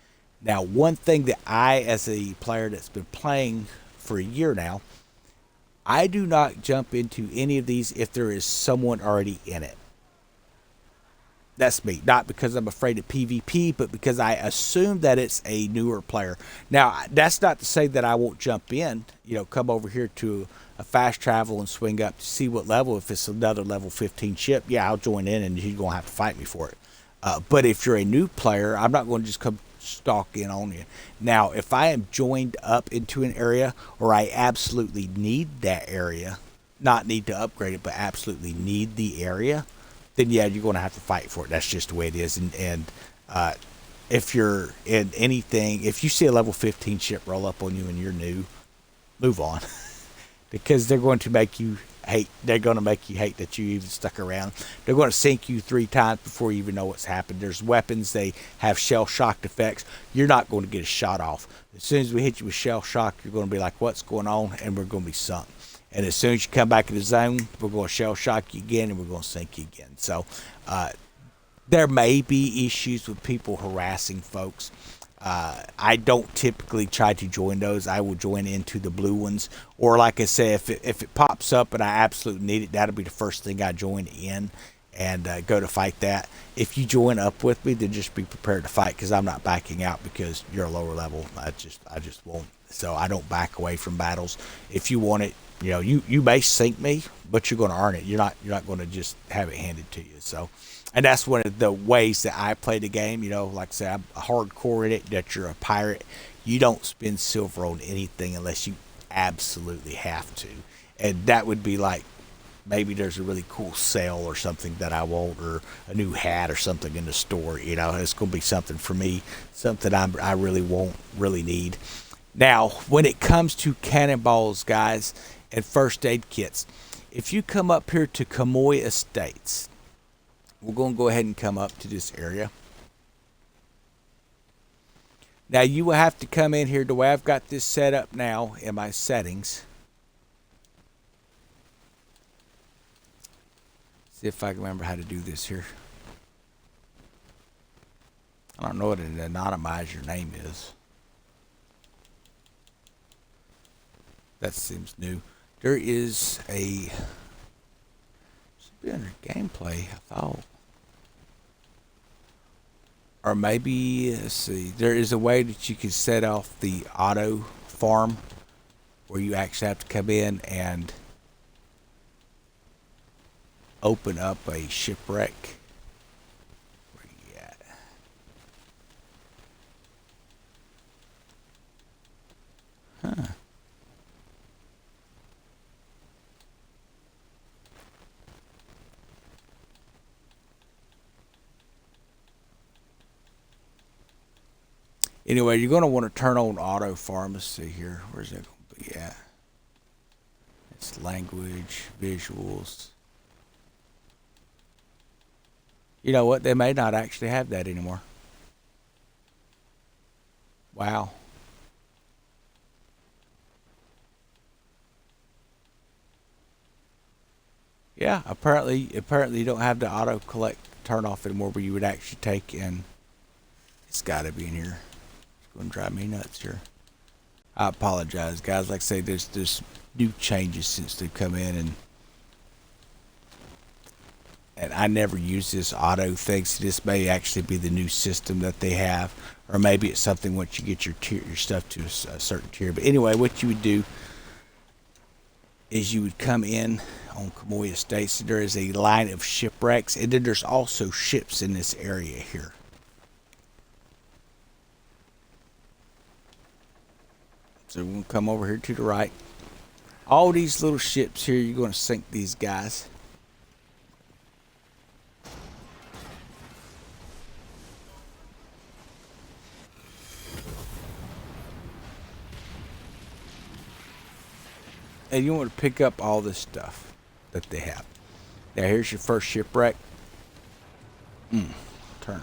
Now, one thing that I, as a player that's been playing for a year now, I do not jump into any of these if there is someone already in it. That's me. Not because I'm afraid of PvP, but because I assume that it's a newer player. Now, that's not to say that I won't jump in, come over here to a fast travel and swing up to see what level. If it's another level 15 ship, yeah, I'll join in and you're going to have to fight me for it. But if you're a new player, I'm not going to just come stalk in on you. Now, if I am joined up into an area or I absolutely need that area, not need to upgrade it, but absolutely need the area, then yeah, you're going to have to fight for it. That's just the way it is. And if you're in anything, if you see a level 15 ship roll up on you and you're new, move on. Because they're going to make you hate. They're going to make you hate that you even stuck around. They're going to sink you 3 times before you even know what's happened. There's weapons. They have shell shocked effects. You're not going to get a shot off. As soon as we hit you with shell shock, you're going to be like, what's going on? And we're going to be sunk. And as soon as you come back in the zone, we're going to shell shock you again, and we're going to sink you again. So there may be issues with people harassing folks. I don't typically try to join those. I will join into the blue ones. Or like I say, if it pops up and I absolutely need it, that'll be the first thing I join in and go to fight that. If you join up with me, then just be prepared to fight, because I'm not backing out because you're a lower level. I just won't. So I don't back away from battles. If you want it, you may sink me, but you're going to earn it. You're not going to just have it handed to you. So, and that's one of the ways that I play the game. Like I say, I'm hardcore in it, that you're a pirate. You don't spend silver on anything unless you absolutely have to. And that would be like maybe there's a really cool sale or something that I want, or a new hat or something in the store. You know, it's going to be something for me, something I really want, really need. Now, when it comes to cannonballs, guys, and first aid kits, if you come up here to Kamoy Estates, we're going to go ahead and come up to this area. Now, you will have to come in here the way I've got this set up now in my settings. See if I can remember how to do this here. I don't know what an anonymize your name is. That seems new. There is a... should be under gameplay, I thought. Or maybe, let's see, there is a way that you can set off the auto farm where you actually have to come in and open up a shipwreck. Where you at? Huh. Anyway, you're going to want to turn on auto farm. Let's see here. Where's that going to be at? It's language, visuals. You know what? They may not actually have that anymore. Wow. Yeah, apparently you don't have the auto collect turn off anymore, where you would actually take and it's got to be in here. Going to drive me nuts here. I apologize, guys. Like I say, there's new changes since they've come in, and I never use this auto thing, so this may actually be the new system that they have, or maybe it's something once you get your stuff to a certain tier. But anyway, what you would do is you would come in on Kamoy Estates. There is a line of shipwrecks, and then there's also ships in this area here. So we're going to come over here to the right. All these little ships here, you're going to sink these guys. And you want to pick up all this stuff that they have. Now here's your first shipwreck. Turn.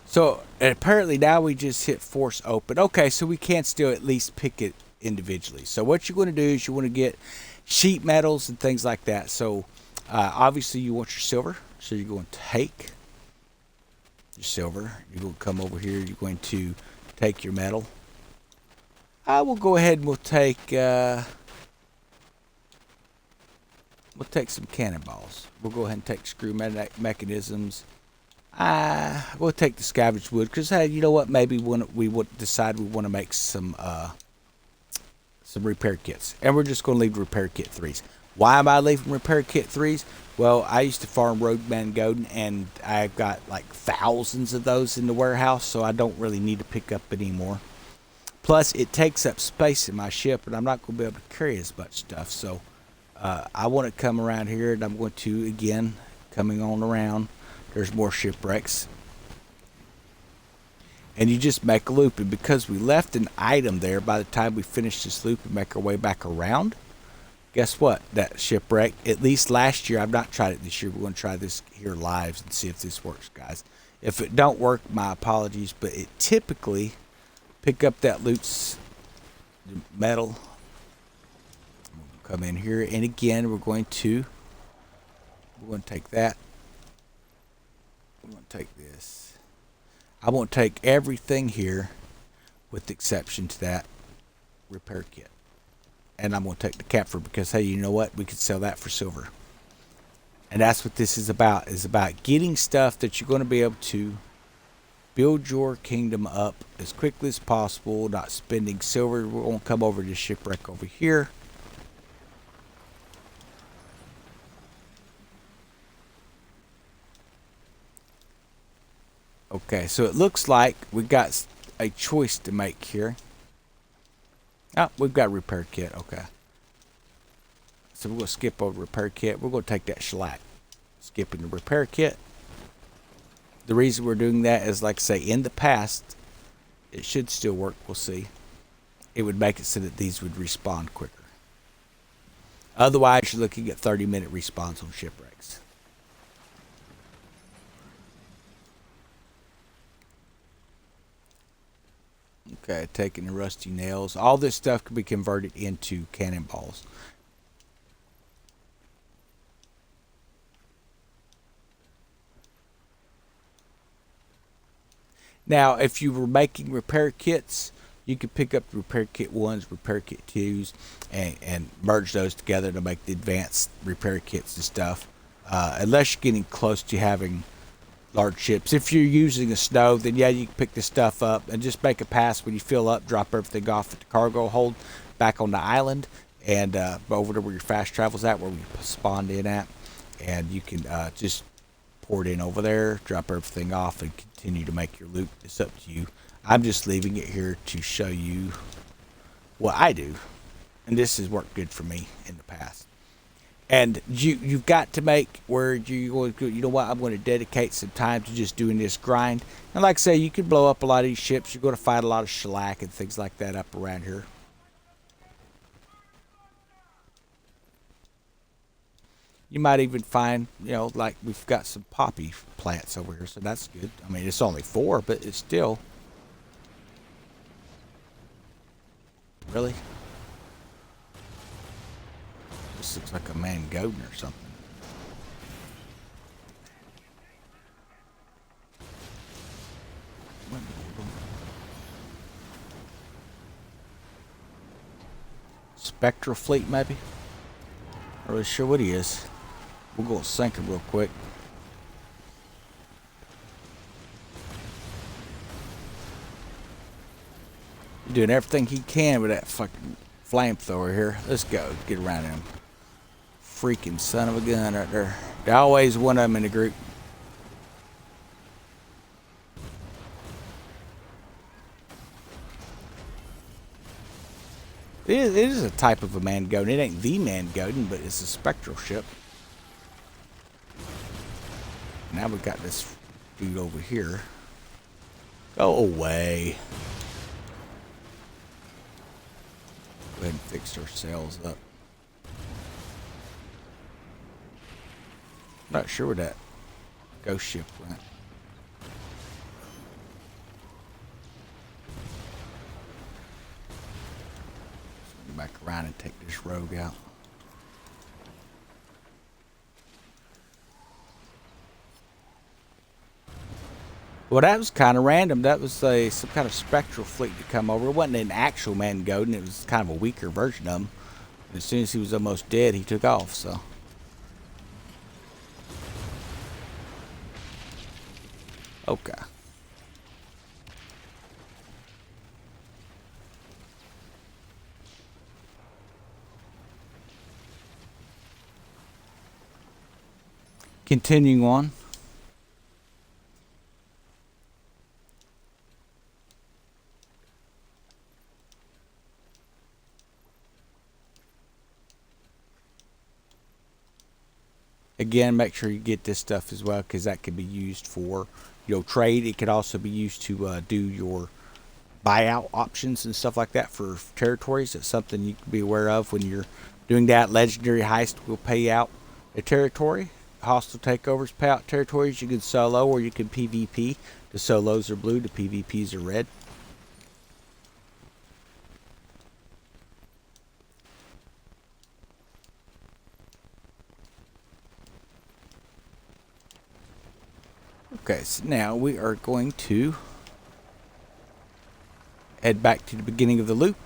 So apparently now we just hit force open. Okay, so we can still at least pick it individually. So what you're going to do is you want to get sheet metals and things like that. So obviously you want your silver. So you're going to take your silver. You're going to come over here. You're going to take your metal. I will go ahead and we'll take some cannonballs. We'll go ahead and take screw mechanisms. We'll take the scavenged wood because, hey, you know what? Maybe when we would decide we want to make some repair kits, and we're just going to leave repair kit 3s. Why am I leaving repair kit 3s? Well, I used to farm Roadman Godin, and I've got like thousands of those in the warehouse, so I don't really need to pick up anymore. Plus, it takes up space in my ship, and I'm not going to be able to carry as much stuff. So I want to come around here, and I'm going to, again, coming on around. There's more shipwrecks. And you just make a loop. And because we left an item there, by the time we finish this loop and make our way back around, guess what? That shipwreck, at least last year, I've not tried it this year. We're going to try this here live and see if this works, guys. If it don't work, my apologies. But it typically, pick up that loot metal. Come in here. And again, we're going to take that. I'm going to take this. I want to take everything here with the exception to that repair kit. And I'm going to take the capper because, hey, you know what? We could sell that for silver. And that's what this is about getting stuff that you're going to be able to build your kingdom up as quickly as possible, not spending silver. We're going to come over to the shipwreck over here. Okay, so it looks like we got a choice to make here. Oh, we've got a repair kit. Okay. So we're going to skip over repair kit. We're going to take that shellac. Skipping the repair kit. The reason we're doing that is, like I say, in the past, it should still work. We'll see. It would make it so that these would respawn quicker. Otherwise, you're looking at 30-minute respawns on shipwrecks. Okay, taking the rusty nails. All this stuff can be converted into cannonballs. Now, if you were making repair kits, you could pick up repair kit 1s, repair kit 2s, and merge those together to make the advanced repair kits and stuff. Unless you're getting close to having large ships. If you're using a stove, then yeah, you can pick this stuff up and just make a pass. When you fill up, drop everything off at the cargo hold back on the island, and over to where your fast travel's at, where we spawned in at, and you can just pour it in over there, drop everything off, and continue to make your loot. It's up to you. I'm just leaving it here to show you what I do, and this has worked good for me in the past. And you've got to make where you're going to, you know what, I'm going to dedicate some time to just doing this grind. And like I say, you can blow up a lot of these ships. You're going to find a lot of shellac and things like that up around here. You might even find, like we've got some poppy plants over here, so that's good. I mean, it's only 4, but it's still. Really? This looks like a man goading or something. Spectral fleet, maybe? Not really sure what he is. We'll go sink him real quick. He's doing everything he can with that fucking flamethrower here. Let's go. Get around him. Freaking son of a gun right there. There's always one of them in the group. It is a type of a man goat. It ain't the man goatin, but it's a spectral ship. Now we got this dude over here. Go away. Go ahead and fix our sails up. Not sure where that ghost ship went. Go back around and take this rogue out. Well, that was kind of random. That was some kind of spectral fleet to come over. It wasn't an actual man goatin. It was kind of a weaker version of him. And as soon as he was almost dead, he took off. So. Okay. Continuing on. Again, make sure you get this stuff as well, because that can be used for, trade. It could also be used to do your buyout options and stuff like that for territories. It's something you can be aware of when you're doing that. Legendary heist will pay out a territory. Hostile takeovers pay out territories. You can solo or you can PvP. The solos are blue, the PvPs are red. Okay, so now we are going to head back to the beginning of the loop.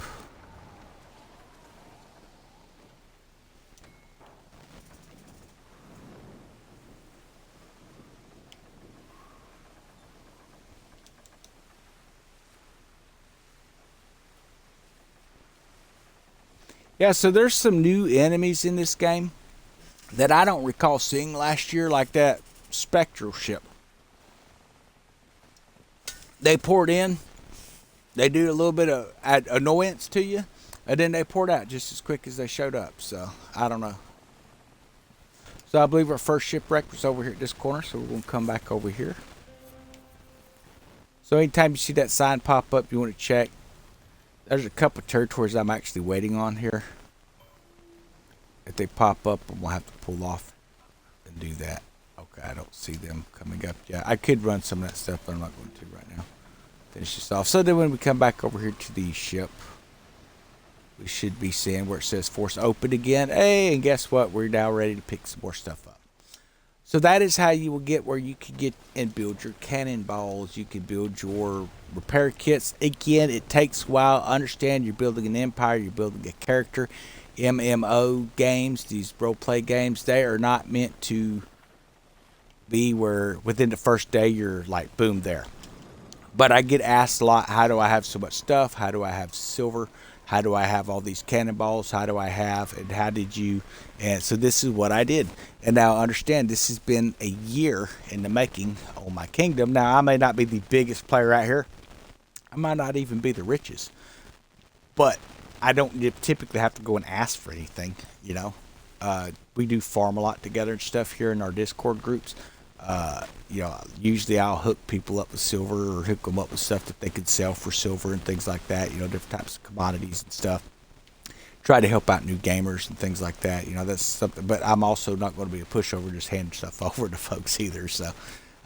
Yeah, so there's some new enemies in this game that I don't recall seeing last year, like that spectral ship. They poured in. They do a little bit of annoyance to you, And then they poured out just as quick as they showed up. So I don't know. So I believe our first shipwreck was over here at this corner. So we're going to come back over here. So anytime you see that sign pop up, you want to check. There's a couple of territories I'm actually waiting on here. If they pop up, I'm going to have to pull off and do that. Okay, I don't see them coming up yet. I could run some of that stuff, but I'm not going to right now. Finish this off. So then when we come back over here to the ship, we should be seeing where it says force open again. Hey, and guess what? We're now ready to pick some more stuff up. So that is how you will get where you can get and build your cannonballs. You can build your repair kits. Again, it takes a while. Understand you're building an empire. You're building a character. MMO games, these role-play games, they are not meant to be where within the first day you're like, boom, there. But I get asked a lot, how do I have so much stuff? How do I have silver? How do I have all these cannonballs? How do I have, and how did you? And so this is what I did. And now understand, this has been a year in the making on my kingdom. Now, I may not be the biggest player out here. I might not even be the richest. But I don't typically have to go and ask for anything, you know. We do farm a lot together and stuff here in our Discord groups. You know, usually I'll hook people up with silver or hook them up with stuff that they could sell for silver and things like that. You know, different types of commodities and stuff. Try to help out new gamers and things like that. You know, that's something. But I'm also not going to be a pushover, just handing stuff over to folks either. So,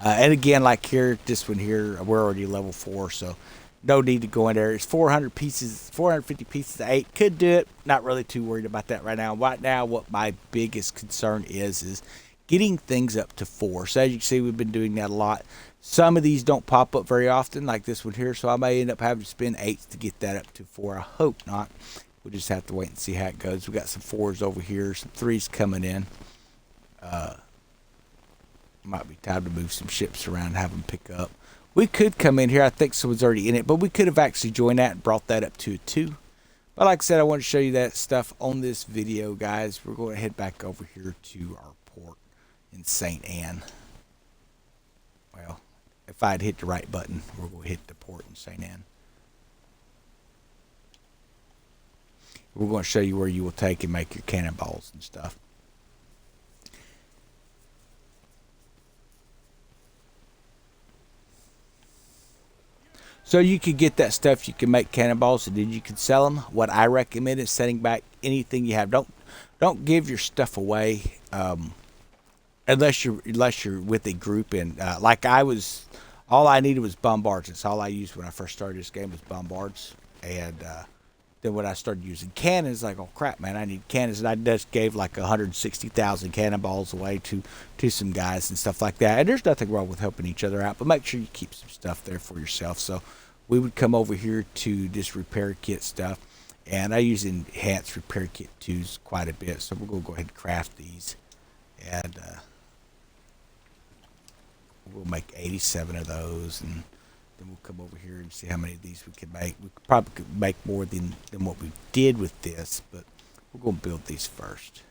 and again, like here, this one here, we're already level 4, so no need to go in there. It's 400 pieces, 450 pieces of 8. Could do it. Not really too worried about that right now. Right now, what my biggest concern is getting things up to 4. So as you can see, we've been doing that a lot. Some of these don't pop up very often, like this one here. So I may end up having to spend 8s to get that up to 4. I hope not. We'll just have to wait and see how it goes. We got some 4s over here, some 3s coming in. Might be time to move some ships around and have them pick up. We could come in here. I think someone's already in it, but we could have actually joined that and brought that up to a 2. But like I said, I want to show you that stuff on this video, guys. We're going to head back over here to our port in St. Anne. Well, if I'd hit the right button, we're going to hit the port in St. Anne. We're going to show you where you will take and make your cannonballs and stuff. So you could get that stuff, you can make cannonballs, and then you can sell them. What I recommend is setting back anything you have. Don't give your stuff away unless you're with a group. And like I was, all I needed was bombards. That's all I used when I first started this game was bombards. And then when I started using cannons, like, oh crap, man, I need cannons. And I just gave like 160,000 cannonballs away to some guys and stuff like that. And there's nothing wrong with helping each other out, but make sure you keep some stuff there for yourself. So we would come over here to this repair kit stuff. And I use enhanced repair kit 2s quite a bit. So we're going to go ahead and craft these. And we'll make 87 of those. And then we'll come over here and see how many of these we can make. We probably could make more than what we did with this, but we're going to build these first.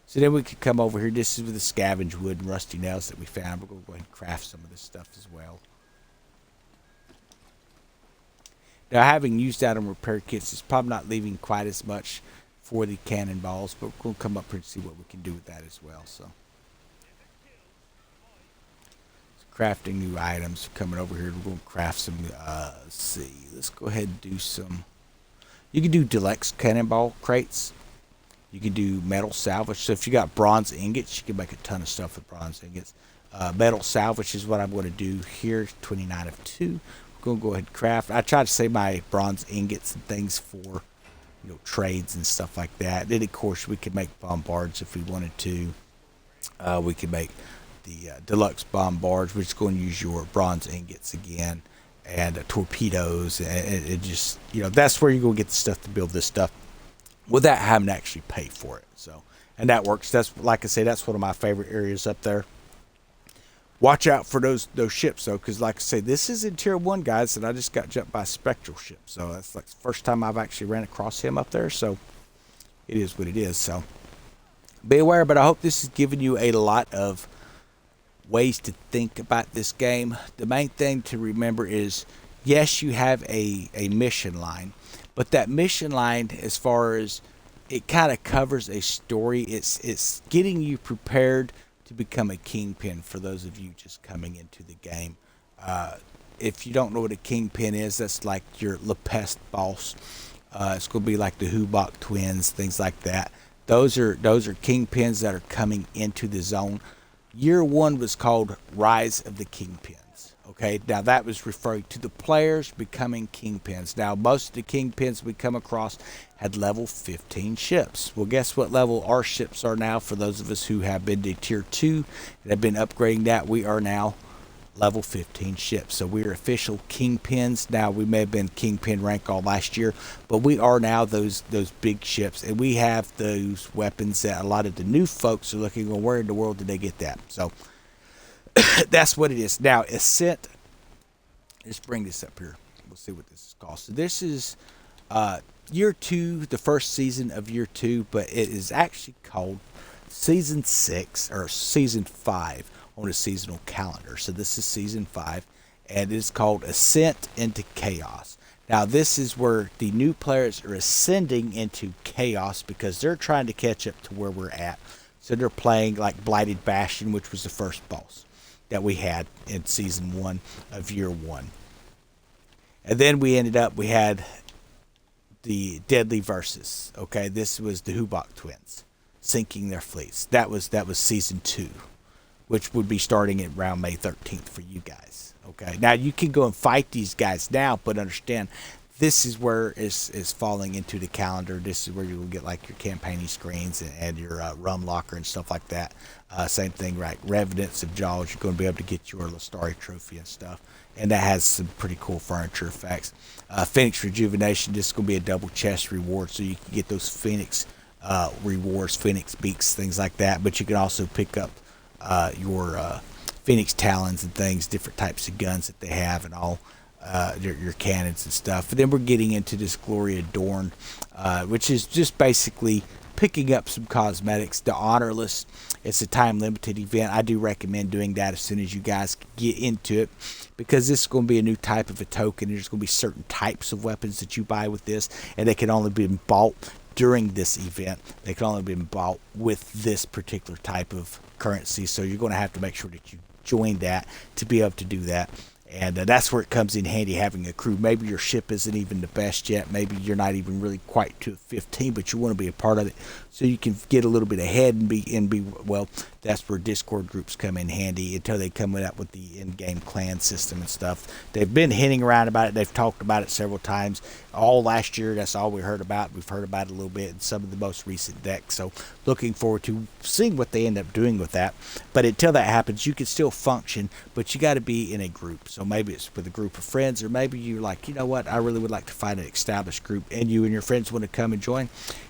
So then we could come over here. This is with the scavenge wood and rusty nails that we found. We're going to go ahead and craft some of this stuff as well. Now, having used that on repair kits, it's probably not leaving quite as much for the cannonballs, but we're going to come up here and see what we can do with that as well. So crafting new items. Coming over here, we're going to craft some, let's see, let's go ahead and do some, you can do deluxe cannonball crates, you can do metal salvage. So if you got bronze ingots, you can make a ton of stuff with bronze ingots. Metal salvage is what I'm going to do here, 29 of 2. We're going to go ahead and craft. I try to save my bronze ingots and things for, you know, trades and stuff like that. Then of course we could make bombards if we wanted to. We could make the deluxe bombards. We're just going to use your bronze ingots again, and torpedoes, and it just, you know, that's where you're going to get the stuff to build this stuff without having to actually pay for it. So, and that works. That's, like I say, that's one of my favorite areas up there. Watch out for those ships though, because like I say, this is in tier 1, guys, and I just got jumped by a spectral ship. So that's like the first time I've actually ran across him up there. So it is what it is. So be aware, but I hope this has given you a lot of ways to think about this game. The main thing to remember is, yes, you have a mission line, But that mission line, as far as it kind of covers a story, it's getting you prepared to become a kingpin for those of you just coming into the game. Uh, if you don't know what a kingpin is, that's like your Lepest boss. It's going to be like the Hubach twins, things like that. Those are kingpins that are coming into the zone. Year one was called Rise of the Kingpins. Okay, now that was referring to the players becoming kingpins. Now, most of the kingpins we come across had level 15 ships. Well, guess what level our ships are now? For those of us who have been to tier 2 and have been upgrading that, we are now level 15 ships. So we're official kingpins. Now, we may have been kingpin rank all last year, but we are now those big ships, and we have those weapons that a lot of the new folks are looking on. Where in the world did they get that? So that's what it is. Now, Ascent, let's bring this up here. We'll see what this is called. So this is year 2, the first season of year 2, but it is actually called season 6 or season 5 on a seasonal calendar. So this is season 5, and it is called Ascent into Chaos. Now, this is where the new players are ascending into chaos because they're trying to catch up to where we're at. So they're playing like Blighted Bastion, which was the first boss that we had in season 1 of year 1. And then we had the Deadly Versus. Okay, this was the Hubach twins sinking their fleets. That was season 2, which would be starting at around May 13th for you guys. Okay, now you can go and fight these guys now, but understand this is where is falling into the calendar. This is where you will get like your campaigning screens and your rum locker and stuff like that. Same thing, right? Revenants of Jaws, you're going to be able to get your Lestari trophy and stuff. And that has some pretty cool furniture effects. Phoenix Rejuvenation, this is going to be a double chest reward, so you can get those Phoenix rewards, Phoenix beaks, things like that. But you can also pick up your Phoenix Talons and things, different types of guns that they have and all. Your cannons and stuff. And then we're getting into this Glory Adorned, which is just basically picking up some cosmetics. The Honorless, it's a time limited event. I do recommend doing that as soon as you guys get into it, because this is going to be a new type of a token. There's going to be certain types of weapons that you buy with this, and they can only be bought during this event. They can only be bought with this particular type of currency, so you're going to have to make sure that you join that to be able to do that. And that's where it comes in handy, having a crew. Maybe your ship isn't even the best yet. Maybe you're not even really quite to 15, but you want to be a part of it so you can get a little bit ahead and be well. That's where Discord groups come in handy until they come up with the in-game clan system and stuff. They've been hinting around about it. They've talked about it several times. All last year, that's all we heard about. We've heard about it a little bit in some of the most recent decks. So looking forward to seeing what they end up doing with that. But until that happens, you can still function, but you got to be in a group. So maybe it's with a group of friends, or maybe you're like, you know what, I really would like to find an established group, and you and your friends want to come and join.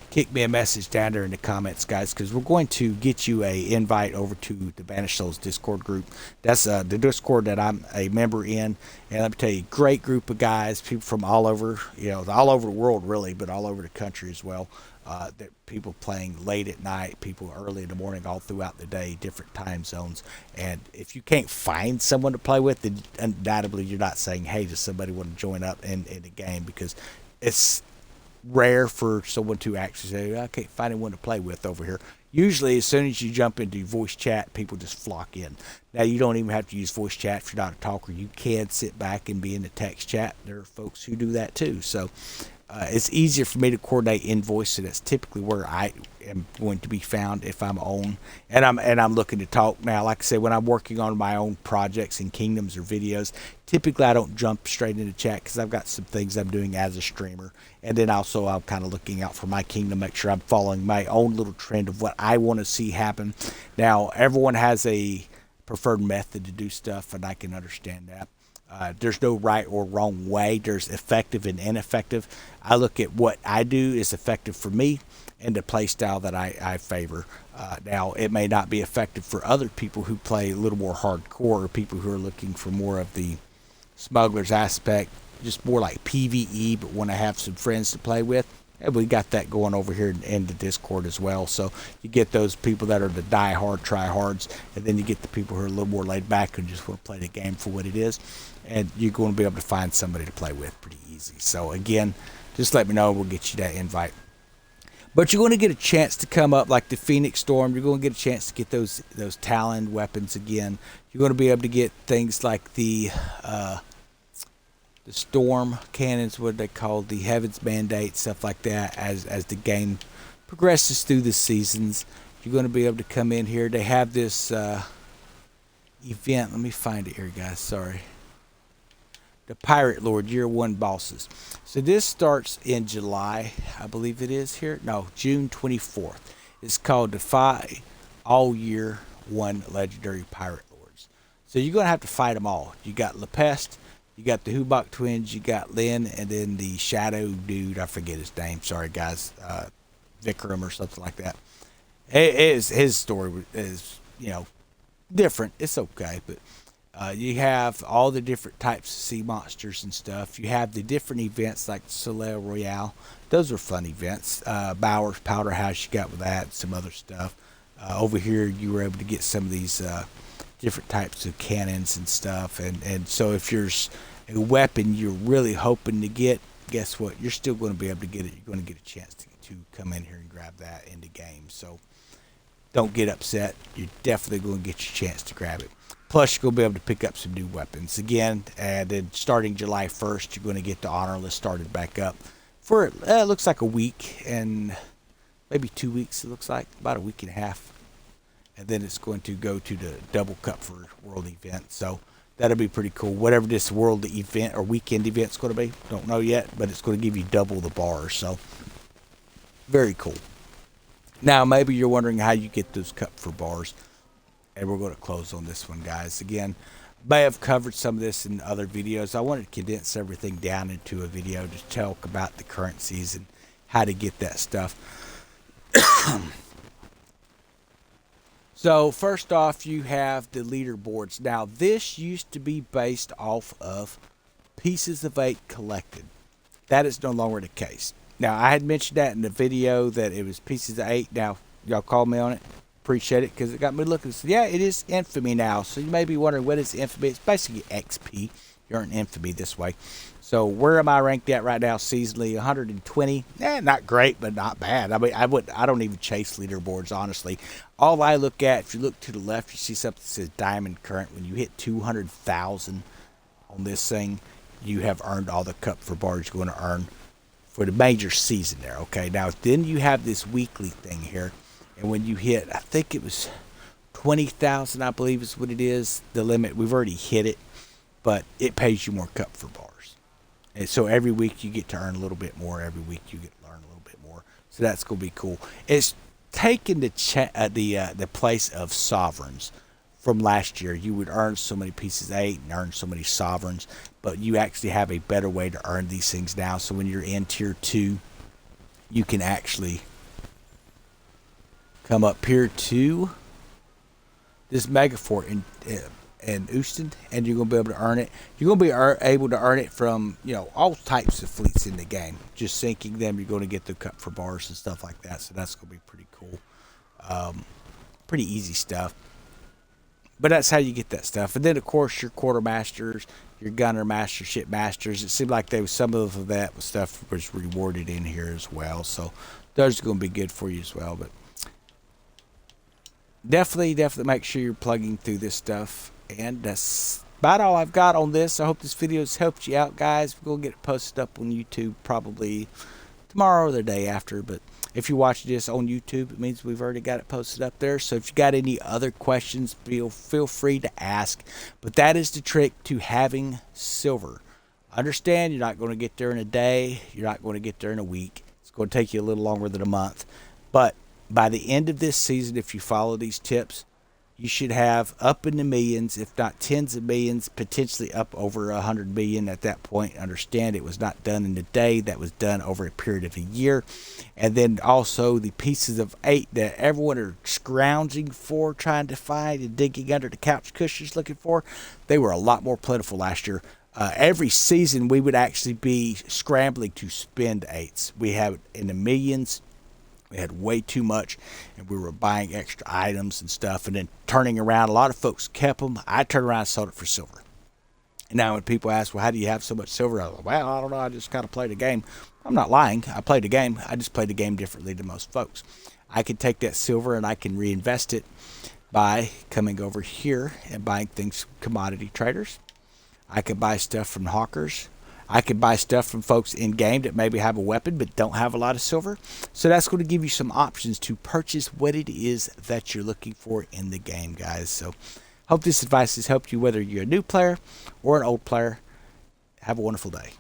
Kick me a message down there in the comments, guys, because we're going to get you a invite over to the Banished Souls Discord group. That's the Discord that I'm a member in, and let me tell you, great group of guys, people from all over, all over the world really, but all over the country as well. That people playing late at night, people early in the morning, all throughout the day, different time zones. And if you can't find someone to play with, then undoubtedly you're not saying, hey, does somebody want to join up in the game? Because it's rare for someone to actually say, I can't find anyone to play with over here. Usually, as soon as you jump into voice chat, people just flock in. Now, you don't even have to use voice chat if you're not a talker. You can sit back and be in the text chat. There are folks who do that too. So it's easier for me to coordinate in voice, so that's typically where I am going to be found if I'm on, and I'm looking to talk. Now, like I said, when I'm working on my own projects and kingdoms or videos, typically I don't jump straight into chat because I've got some things I'm doing as a streamer, and then also I'm kind of looking out for my kingdom, make sure I'm following my own little trend of what I want to see happen. Now, everyone has a preferred method to do stuff, and I can understand that. There's no right or wrong way. There's effective and ineffective. I look at what I do is effective for me and the play style that I favor. Now, it may not be effective for other people who play a little more hardcore, or people who are looking for more of the smuggler's aspect, just more like PvE, but want to have some friends to play with. And we got that going over here in the Discord as well. So you get those people that are the die-hard try-hards, and then you get the people who are a little more laid back and just want to play the game for what it is. And you're going to be able to find somebody to play with pretty easy. So again, just let me know. We'll get you that invite. But you're going to get a chance to come up like the Phoenix Storm. You're going to get a chance to get those Talon weapons again. You're going to be able to get things like the Storm cannons, what they call the Heavens Mandate, stuff like that. As the game progresses through the seasons, you're going to be able to come in here. They have this event. Let me find it here, guys. Sorry. The Pirate Lord Year 1 bosses. So this starts in July, I believe it is here. No, June 24th. It's called Defy All Year 1 Legendary Pirate Lords. So you're going to have to fight them all. You got Lepest, you got the Hubok twins, you got Lynn, and then the Shadow dude. I forget his name. Sorry, guys. Vikram or something like that. His story is, different. It's okay, but you have all the different types of sea monsters and stuff. You have the different events like Soleil Royale. Those are fun events. Bowers Powder House, you got with that, some other stuff. Over here, you were able to get some of these different types of cannons and stuff. And so if there's a weapon you're really hoping to get, guess what? You're still going to be able to get it. You're going to get a chance to come in here and grab that in the game. So don't get upset. You're definitely going to get your chance to grab it. Plus, you're going to be able to pick up some new weapons. Again, and then starting July 1st, you're going to get the honor list started back up for, it looks like a week and maybe 2 weeks, it looks like. About a week and a half. And then it's going to go to the Double Cup for World Event. So that'll be pretty cool. Whatever this World Event or Weekend Event's going to be, don't know yet, but it's going to give you double the bars. So very cool. Now, maybe you're wondering how you get those Cup for bars. And we're going to close on this one, guys. Again, may have covered some of this in other videos. I wanted to condense everything down into a video to talk about the currencies and how to get that stuff. So, first off, you have the leaderboards. Now, this used to be based off of pieces of 8 collected. That is no longer the case. Now, I had mentioned that in the video that it was pieces of 8. Now, y'all call me on it. Appreciate it, because it got me looking. So yeah, it is infamy now. So you may be wondering, what is infamy? It's basically XP. You earn infamy this way. So where am I ranked at right now? Seasonally 120. Not great, but not bad. I mean, I don't even chase leaderboards, honestly. All I look at, if you look to the left, you see something that says Diamond Current. When you hit 200,000 on this thing, you have earned all the Cup for bars you're going to earn for the major season there. Okay, now then you have this weekly thing here. And when you hit, I think it was 20,000, I believe is what it is, the limit. We've already hit it, but it pays you more Cup for bars. And so every week you get to earn a little bit more. Every week you get to learn a little bit more. So that's going to be cool. It's taken the place of sovereigns from last year. You would earn so many pieces of 8 and earn so many sovereigns, but you actually have a better way to earn these things now. So when you're in tier 2, you can actually come up here to this mega fort in Houston, and you're going to be able to earn it. You're going to be able to earn it from, all types of fleets in the game. Just sinking them, you're going to get the Cup for bars and stuff like that. So that's going to be pretty cool. Pretty easy stuff. But that's how you get that stuff. And then, of course, your quartermasters, your gunner masters, ship masters. It seemed like some of that stuff was rewarded in here as well. So those are going to be good for you as well. But definitely make sure you're plugging through this stuff. And that's about all I've got on this. I hope this video has helped you out, guys. We're going to get it posted up on YouTube probably tomorrow or the day after. But if you watch this on YouTube, it means we've already got it posted up there. So if you got any other questions, feel free to ask. But that is the trick to having silver. Understand you're not going to get there in a day. You're not going to get there in a week. It's going to take you a little longer than a month. But by the end of this season, if you follow these tips, you should have up in the millions, if not tens of millions, potentially up over 100 million at that point. Understand it was not done in a day. That was done over a period of a year. And then also the pieces of 8 that everyone are scrounging for, trying to find and digging under the couch cushions looking for, they were a lot more plentiful last year. Every season we would actually be scrambling to spend 8s. We have it in the millions. We had way too much, and we were buying extra items and stuff and then turning around. A lot of folks kept them. I turned around and sold it for silver. Now, when people ask, well, how do you have so much silver? I go, well, I don't know. I just kind of played a game. I'm not lying. I played a game. I just played the game differently than most folks. I can take that silver and I can reinvest it by coming over here and buying things from commodity traders. I could buy stuff from hawkers. I could buy stuff from folks in game that maybe have a weapon but don't have a lot of silver. So that's going to give you some options to purchase what it is that you're looking for in the game, guys. So hope this advice has helped you, whether you're a new player or an old player. Have a wonderful day.